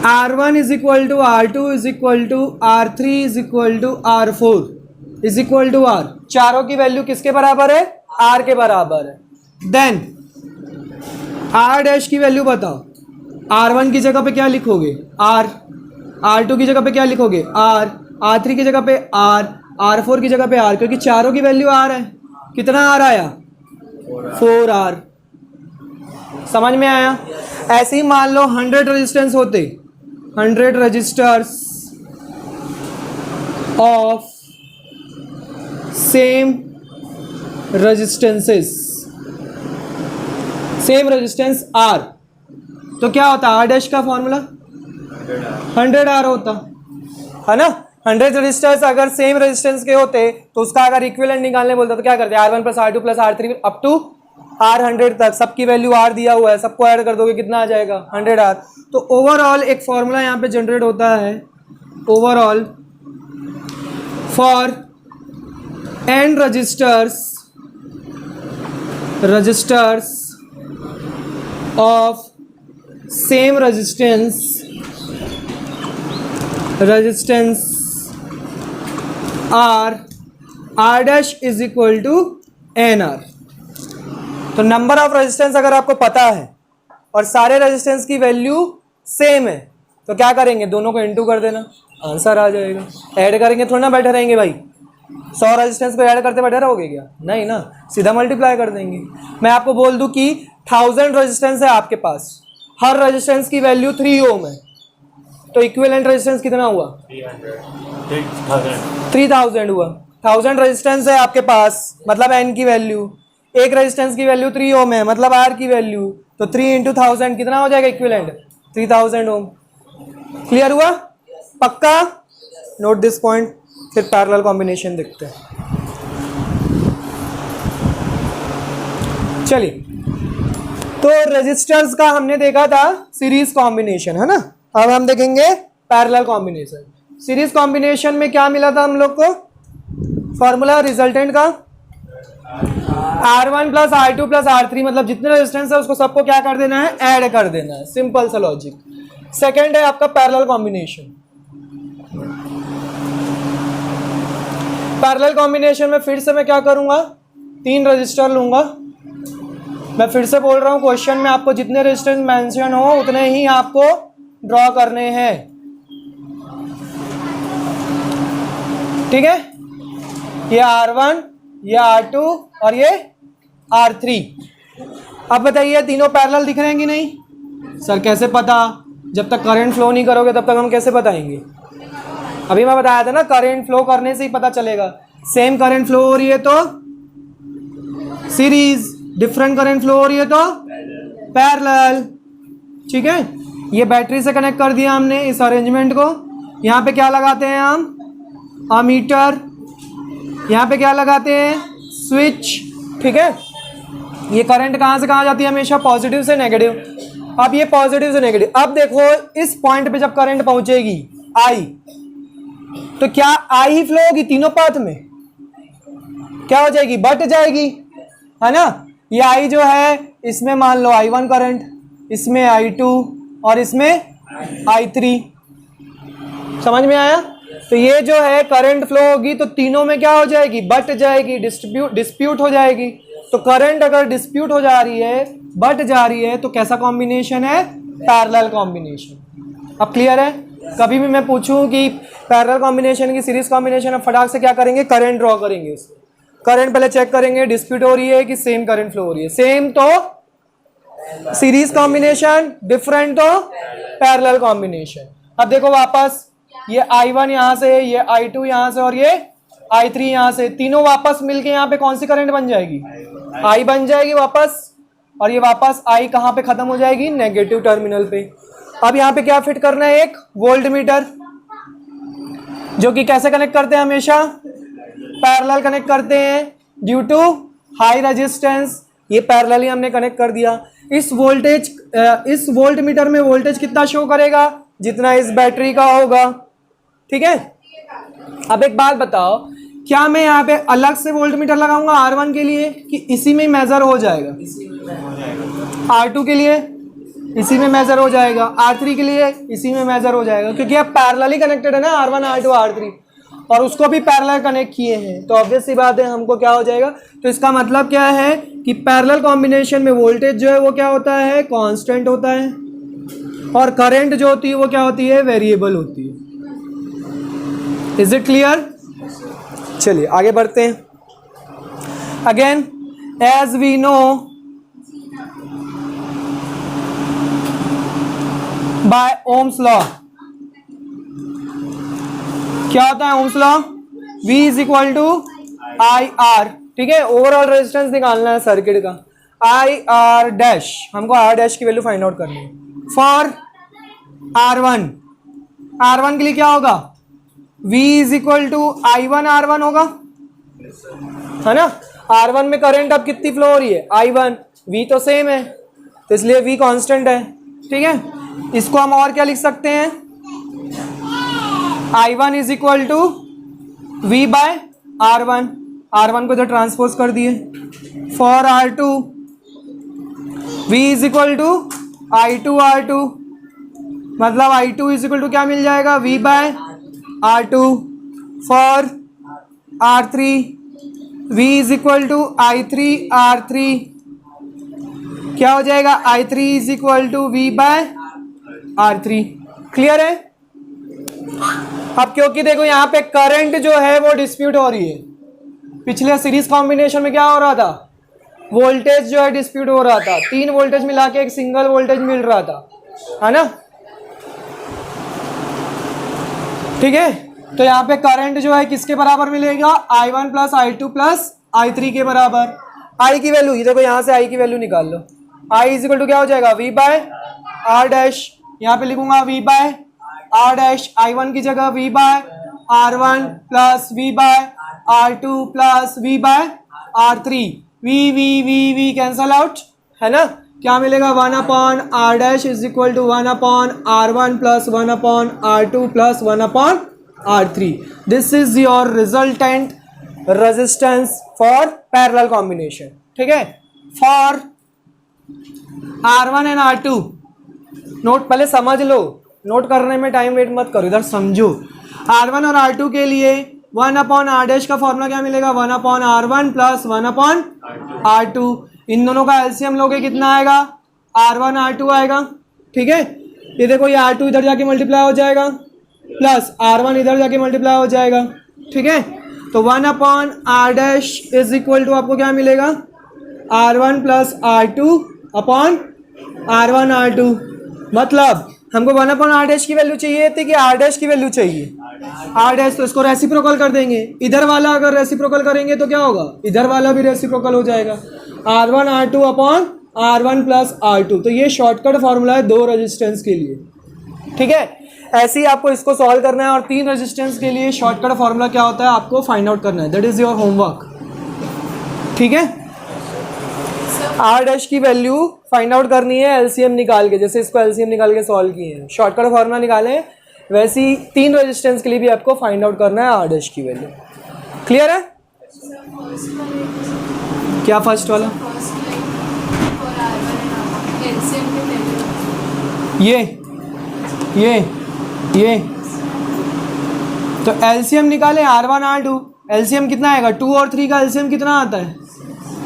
R1 is equal to R2 is equal to R3 is equal to R4 is equal to R। चारों की वैल्यू किसके बराबर है? R के बराबर है। देन R डैश की वैल्यू बताओ। R1 की जगह पे क्या लिखोगे? R। R2 की जगह पे क्या लिखोगे? R। R3 की जगह पे R। R4 की जगह पे R, क्योंकि चारों की वैल्यू R है। कितना R आया? 4R। समझ में आया? ऐसे ही मान लो 100 रेजिस्टेंस होते, 100 resistors of same resistances, same resistance R, तो क्या होता? R डैश का फॉर्मूला 100R होता है ना। 100 रजिस्टर्स अगर सेम रेजिस्टेंस के होते तो उसका अगर इक्विवेलेंट निकालने बोलता तो क्या करते? R1 plus R2 plus R3 up to R100 तक, सबकी वैल्यू R दिया हुआ है, सबको ऐड कर दोगे कितना आ जाएगा? 100R। तो ओवरऑल एक फॉर्मूला यहाँ पे जनरेट होता है, overall for n resistors of same resistance R dash is equal to NR। तो नंबर ऑफ रेजिस्टेंस अगर आपको पता है और सारे रेजिस्टेंस की वैल्यू सेम है तो क्या करेंगे, दोनों को इनटू कर देना, आंसर आ जाएगा। ऐड करेंगे थोड़ा ना बैठे रहेंगे भाई, 100 रेजिस्टेंस को ऐड करते बैठे रहोगे क्या, नहीं ना, सीधा मल्टीप्लाई कर देंगे। मैं आपको बोल दूं कि 1000 रेजिस्टेंस है आपके पास, हर रेजिस्टेंस की वैल्यू 3 ओम है, तो इक्विवेलेंट रेजिस्टेंस कितना हुआ, 3000 हुआ। 1000 रेजिस्टेंस है आपके पास, मतलब N की वैल्यू, एक रेजिस्टेंस की वैल्यू 3 ओम है, मतलब R की वैल्यू, तो 3 इंटू 1000 कितना हो जाएगा इक्विवेलेंट, 3000 ओम। क्लियर हुआ, पक्का, नोट दिस पॉइंट। फिर पैरेलल कॉम्बिनेशन देखते हैं। चलिए, तो रेजिस्टर्स का हमने देखा था सीरीज कॉम्बिनेशन, है ना। अब हम देखेंगे पैरेलल कॉम्बिनेशन। सीरीज कॉम्बिनेशन में क्या मिला था हम लोग को, फॉर्मूला रिजल्टेंट का R1 plus R2 plus R3, मतलब जितने रेजिस्टेंस है उसको सबको क्या कर देना है, ऐड कर देना है, सिंपल सा लॉजिक। सेकेंड है आपका पैरेलल कॉम्बिनेशन। पैरेलल कॉम्बिनेशन में फिर से मैं क्या करूंगा, 3 रजिस्टर लूंगा। मैं फिर से बोल रहा हूं, क्वेश्चन में आपको जितने रेजिस्टेंस मेंशन हो उतने ही आपको ड्रॉ करने हैं, ठीक है। ये R1, ये R2 और ये R3। अब बताइए तीनों पैरेलल दिख रहे हैं कि नहीं, सर कैसे पता, जब तक करंट फ्लो नहीं करोगे तब तक हम कैसे बताएंगे। अभी मैं बताया था ना, करंट फ्लो करने से ही पता चलेगा। सेम करंट फ्लो हो रही है तो सीरीज, डिफरेंट करंट फ्लो हो रही है तो पैरेलल, ठीक है। ये बैटरी से कनेक्ट कर दिया हमने इस अरेंजमेंट को। यहाँ पे क्या लगाते हैं हम, अमीटर, यहाँ पे क्या लगाते हैं, स्विच, ठीक है। ये करंट कहाँ से कहाँ जाती है, हमेशा पॉजिटिव से नेगेटिव। अब ये पॉजिटिव से नेगेटिव, अब देखो इस पॉइंट पे जब करंट पहुंचेगी आई, तो क्या आई ही फ्लो होगी तीनों पाथ में, क्या हो जाएगी, बट जाएगी, है ना। ये आई जो है इसमें मान लो I1 करंट, इसमें I2 और इसमें I3, समझ में आया। तो ये जो है करंट फ्लो होगी तो तीनों में क्या हो जाएगी, बट जाएगी, डिस्प्यूट हो जाएगी। तो करंट अगर डिस्प्यूट हो जा रही है, बट जा रही है, तो कैसा कॉम्बिनेशन है, पैरेलल कॉम्बिनेशन। अब क्लियर है। कभी भी मैं पूछूं कि पैरेलल कॉम्बिनेशन की सीरीज कॉम्बिनेशन, अब फटाक से क्या करेंगे, करंट ड्रॉ करेंगे। करंट पहले चेक करेंगे डिस्प्यूट हो रही है कि सेम करंट फ्लो हो रही है, सेम तो सीरीज कॉम्बिनेशन, डिफरेंट तो पैरेलल कॉम्बिनेशन। अब देखो वापस, ये I1 यहाँ से, ये I2 यहाँ से और ये I3 यहाँ से, तीनों वापस मिलके यहाँ पे कौन सी करंट बन जाएगी, I बन जाएगी वापस। और ये वापस I कहाँ पे खत्म हो जाएगी, नेगेटिव टर्मिनल पे। अब यहाँ पे क्या फिट करना है, एक वोल्ट मीटर, जो कि कैसे कनेक्ट करते हैं, हमेशा पैरेलल कनेक्ट करते हैं ड्यू टू हाई रेजिस्टेंस। ये पैरेलल ही हमने कनेक्ट कर दिया। इस वोल्टेज, इस वोल्ट मीटर में वोल्टेज कितना शो करेगा, जितना इस बैटरी का होगा, ठीक है। अब एक बात बताओ, क्या मैं यहाँ पे अलग से वोल्ट मीटर लगाऊंगा R1 के लिए कि इसी में मेजर हो जाएगा, R2 के लिए इसी में मेजर हो जाएगा, R3 के लिए इसी में मेजर हो जाएगा, क्योंकि अब पैरेलली कनेक्टेड है ना, R1 R2 R3, और उसको भी पैरेलल कनेक्ट किए हैं, तो ऑब्वियस सी बात है हमको क्या हो जाएगा। तो इसका मतलब क्या है कि पैरेलल कॉम्बिनेशन में वोल्टेज जो है वो क्या होता है, कांस्टेंट होता है, और करंट जो होती है वो क्या होती है, वेरिएबल होती है। Is it clear. चलिए आगे बढ़ते हैं। Again as we know, by ohm's law, क्या होता है ohm's law, V is equal to I R, ठीक है। ओवरऑल रेजिस्टेंस निकालना है सर्किट का, आई आर डैश, हमको आर डैश की वैल्यू फाइंड आउट करनी है फॉर R1। R1 के लिए क्या होगा, V is equal to I1 R1 होगा, है ना। R1 में करंट अब कितनी फ्लो हो रही है, I1, V तो सेम है, तो इसलिए V कांस्टेंट है, ठीक है। इसको हम और क्या लिख सकते हैं, I1 is equal to V by R1, R1 को इधर ट्रांसपोज कर दिए, for R2 V is equal to I2 R2, मतलब I2 इज इक्वल टू क्या मिल जाएगा, V by R2, for R3, V is equal to I3 R3, क्या हो जाएगा I3 is equal to V by R3। Clear है? अब क्योंकि देखो यहाँ पे करंट जो है वो डिस्प्यूट हो रही है, पिछले सीरीज कॉम्बिनेशन में क्या हो रहा था, वोल्टेज जो है डिस्प्यूट हो रहा था, 3 वोल्टेज मिला के एक सिंगल वोल्टेज मिल रहा था, है ना? ठीक है, तो यहाँ पे करंट जो है किसके बराबर मिलेगा, I1 plus I2 plus I3 के बराबर। I की वैल्यू, ये देखो यहाँ से I की वैल्यू निकाल लो, I इज इक्वल टू क्या हो जाएगा, V बाय R डैश, यहाँ पे लिखूंगा V bye R dash, I1 की जगह V by R1 plus V by R2 plus V by R3, V cancel out, है ना? क्या मिलेगा, 1 upon R dash is equal to 1 upon R1 plus 1 upon R2 plus 1 upon R3। This is your resultant resistance for parallel combination. ठीक है, for R1 and R2, note पहले समझ लो, note करने में टाइम वेट मत करो, इधर समझो। R1 और R2 के लिए 1 अपॉन R डैश का फॉर्मूला क्या मिलेगा, 1 upon R1 plus 1 upon R2। इन दोनों का एलसीएम लोगे कितना आएगा, R1 R2 आएगा। ठीक है, ये देखो ये R2 इधर जाके मल्टीप्लाई हो जाएगा प्लस R1 इधर जाके मल्टीप्लाई हो जाएगा। ठीक है, तो 1 upon R dash is equal to आपको क्या मिलेगा, R1 plus R2 upon R1 R2। मतलब हमको 1 अपॉन R डैश की वैल्यू चाहिए थी कि R डैश की वैल्यू चाहिए, R डैश, तो इसको रेसिप्रोकल कर देंगे। इधर वाला अगर रेसिप्रोकल करेंगे तो क्या होगा, इधर वाला भी रेसिप्रोकल हो जाएगा, R1 R2 upon R1 plus R2। तो ये शॉर्टकट फॉर्मूला है 2 रेजिस्टेंस के लिए। ठीक है, ऐसे ही आपको इसको सॉल्व करना है, और 3 रेजिस्टेंस के लिए शॉर्टकट फॉर्मूला क्या होता है आपको फाइंड आउट करना है, दैट इज योर होमवर्क। ठीक है, R डैश की वैल्यू फाइंड आउट करनी है एलसीएम निकाल के, जैसे इसको एलसीएम निकाल के सॉल्व किए हैं, शॉर्टकट फॉर्मूला निकालें, वैसे ही 3 रेजिस्टेंस के लिए भी आपको फाइंड आउट करना है R डैश की वैल्यू। क्लियर है? क्या फर्स्ट वाला, ये तो एलसीएम निकाले R1 R2, एलसीएम कितना आएगा, 2 और 3 का एलसीएम कितना आता है,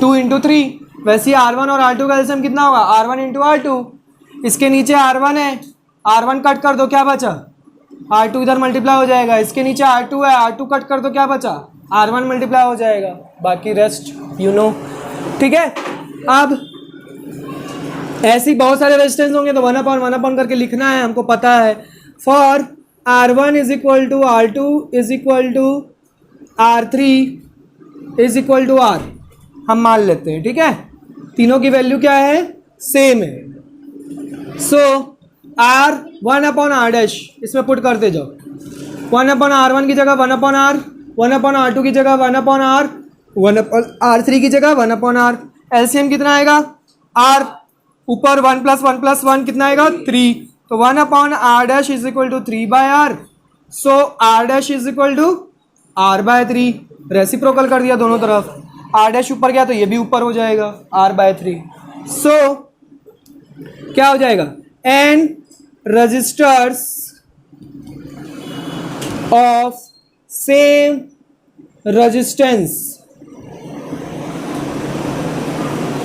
2 इंटू 3। वैसे ही R1 और R2 का एलसीएम कितना होगा, R1 इंटू R2। इसके नीचे R1 है, R1 कट कर दो, क्या बचा, R2 इधर मल्टीप्लाई हो जाएगा। इसके नीचे R2 है, R2 कट कर दो, क्या बचा, R1 मल्टीप्लाई हो जाएगा, बाकी रेस्ट यू नो। ठीक है, अब ऐसी बहुत सारे रेजिस्टेंस होंगे तो 1 अपॉन करके लिखना है, हमको पता है। For R1 is equal to R2 is equal to R3 is equal to R, हम मान लेते हैं। ठीक है, तीनों की वैल्यू क्या है, सेम है। सो R 1 अपॉन R डैश इसमें पुट करते जाओ, 1 अपॉन R1 की जगह 1 अपॉन R, 1 अपॉन R2 की जगह 1 अपॉन R, 1 अपॉन R3 की जगह 1 अपॉन R। एलसीएम कितना आएगा, R ऊपर 1 प्लस 1 कितना आएगा, 3। तो 1 upon R dash is equal to 3 by R। So R dash is equal to R by 3, reciprocal कर दिया दोनों तरफ, R डैश ऊपर गया तो ये भी ऊपर हो जाएगा, R बाय 3। सो क्या हो जाएगा, and resistors of same resistance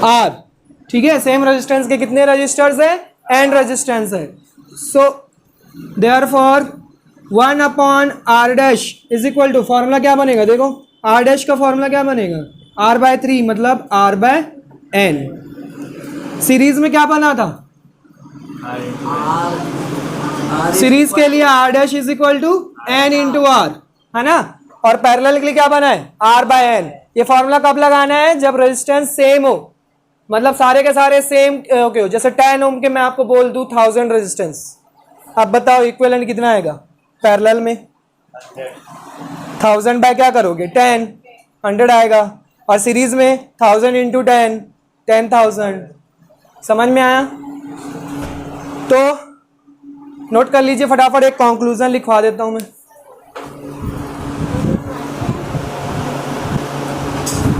R। ठीक है, सेम रेजिस्टेंस के कितने रजिस्टर्स है, एंड रेजिस्टेंस है। So therefore 1 upon R dash is equal to, formula क्या बनेगा, देखो R डैश का फॉर्मूला क्या बनेगा, R बाय 3 मतलब R बाय n। सीरीज में क्या बना था, सीरीज के लिए R dash is equal to n into R, है ना, और पैरेलल के लिए क्या बना है, R बाय n। ये फॉर्मूला कब लगाना है, जब रेजिस्टेंस सेम हो, मतलब सारे के सारे सेम ओके हो। जैसे 10 ओम के मैं आपको बोल दूं 1000 रेजिस्टेंस, अब बताओ इक्विवेलेंट कितना आएगा पैरेलल में, 1000 बाय क्या करोगे 10, 100 आएगा, और सीरीज में 1000 इंटू 10, 10,000। समझ में आया? तो नोट कर लीजिए फटाफट, एक कंक्लूजन लिखवा देता हूं मैं।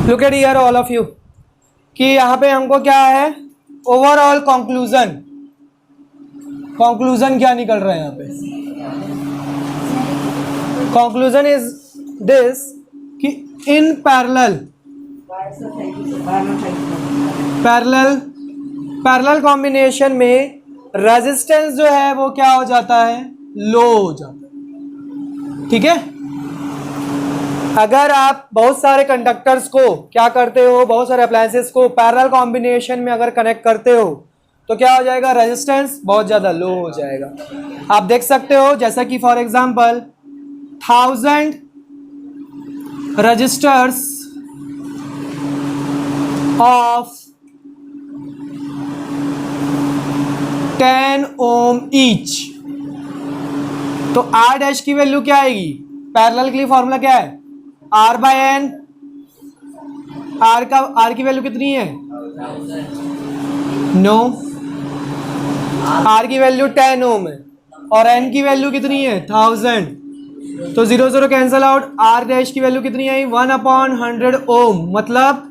Look at here all of you, कि यहाँ पे हमको क्या है, ओवरऑल कंक्लूजन क्या निकल रहा है यहाँ पे, कंक्लूजन इज दिस कि इन पैरेलल पैरेलल कॉम्बिनेशन में रेजिस्टेंस जो है वो क्या हो जाता है, लो हो जाता है। ठीक है, अगर आप बहुत सारे कंडक्टर्स को क्या करते हो, बहुत सारे अप्लायंसेस को पैरेलल कॉम्बिनेशन में अगर कनेक्ट करते हो तो क्या हो जाएगा, रेजिस्टेंस बहुत ज़्यादा लो हो जाएगा। आप देख सकते हो जैसा कि for example 1000 resistors of 10 ohm each, तो R डैश की वैल्यू क्या आएगी, पैरेलल के लिए फॉर्मूला क्या है, R बाय एन। R की वैल्यू कितनी है, नो, R की वैल्यू 10 ओम है और N की वैल्यू कितनी है, 1000, तो 0 0 कैंसल आउट। R डैश की वैल्यू कितनी आई, 1/100 ओम, मतलब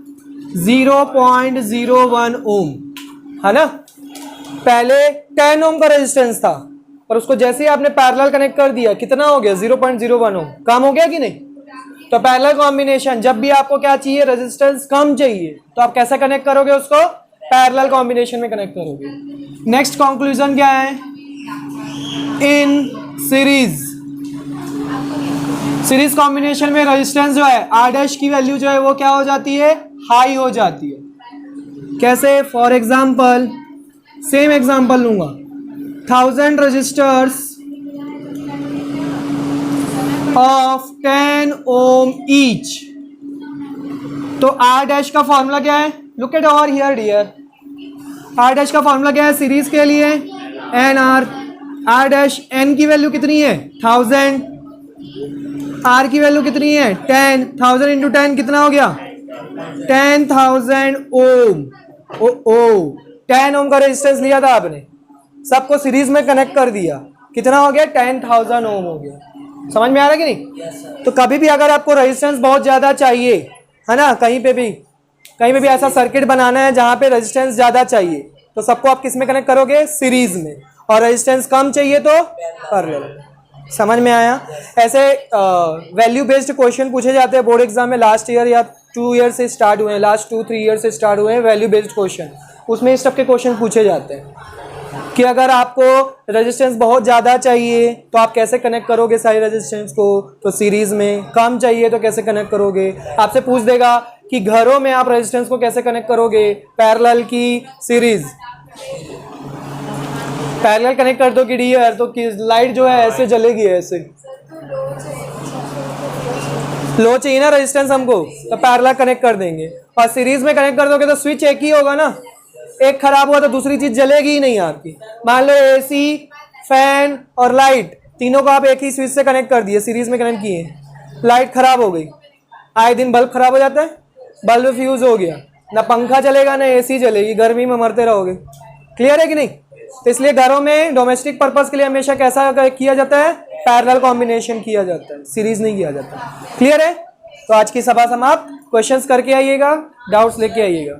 0.01 ओम, है ना। पहले 10 ओम का रेजिस्टेंस था और उसको जैसे ही आपने पैरेलल कनेक्ट कर दिया कितना हो गया, 0.01 ओम, कम हो गया कि नहीं। तो पैरेलल कॉम्बिनेशन, जब भी आपको क्या चाहिए, रेजिस्टेंस कम चाहिए, तो आप कैसे कनेक्ट करोगे उसको, पैरेलल कॉम्बिनेशन में कनेक्ट करोगे। नेक्स्ट कंक्लूजन क्या है, इन सीरीज कॉम्बिनेशन में रेजिस्टेंस जो है R डैश की वैल्यू जो है वो क्या हो जाती है, हाई हो जाती है। कैसे, फॉर एग्जाम्पल सेम एग्जाम्पल लूंगा, 1000 रजिस्टर्स ऑफ 10 ओम ईच, तो R डैश का फॉर्मूला क्या है, look at over here dear, R dash का फॉर्मूला क्या है सीरीज के लिए, एन R डैश, N की वैल्यू कितनी है, 1000, R की वैल्यू कितनी है, 10, 1000 इंटू 10 कितना हो गया, 10,000 ओम। ओ 10 ओम का रेजिस्टेंस लिया था आपने, सबको सीरीज में कनेक्ट कर दिया, कितना हो गया, 10,000 ओम हो गया। समझ में आ रहा है कि नहीं। तो कभी भी अगर आपको रेजिस्टेंस बहुत ज़्यादा चाहिए, है ना, कहीं पे भी ऐसा सर्किट बनाना है जहाँ पे रेजिस्टेंस ज़्यादा चाहिए, तो सबको आप किस में कनेक्ट करोगे, सीरीज में, और रेजिस्टेंस कम चाहिए तो पैरेलल। समझ में आया। ऐसे वैल्यू बेस्ड क्वेश्चन पूछे जाते हैं बोर्ड एग्जाम में, लास्ट ईयर या 2 ईयर से स्टार्ट हुए हैं, लास्ट 2-3 ईयर से स्टार्ट हुए हैं वैल्यू बेस्ड क्वेश्चन। उसमें इस टाइप के क्वेश्चन पूछे जाते हैं कि अगर आपको रेजिस्टेंस बहुत ज़्यादा चाहिए तो आप कैसे कनेक्ट करोगे सारी रेजिस्टेंस को, तो सीरीज़ में। कम चाहिए तो कैसे कनेक्ट करोगे, आपसे पूछ देगा कि घरों में आप रेजिस्टेंस को कैसे कनेक्ट करोगे, पैरेलल की सीरीज़। पैरेलल कनेक्ट कर दो कि डियर, तो लाइट जो है ऐसे जलेगी, ऐसे लो चाहिए ना रेजिस्टेंस हमको, तो पैरेलल कनेक्ट कर देंगे। और सीरीज में कनेक्ट कर दोगे तो स्विच एक ही होगा ना, एक खराब हुआ तो दूसरी चीज जलेगी ही नहीं आपकी। मान लो एसी, फैन और लाइट तीनों को आप एक ही स्विच से कनेक्ट कर दिए, सीरीज में कनेक्ट किए, लाइट खराब हो गई, आए दिन बल्ब खराब हो जाता है, बल्ब फ्यूज हो गया, ना पंखा चलेगा ना एसी चलेगी, गर्मी में मरते रहोगे। क्लियर है कि नहीं। तो इसलिए घरों में डोमेस्टिक पर्पस के लिए हमेशा कैसा किया जाता है, पैरेलल कॉम्बिनेशन किया जाता है, सीरीज नहीं किया जाता। क्लियर है। तो आज की सभा समाप्त। क्वेश्चंस करके आइएगा, डाउट्स लेके आइएगा।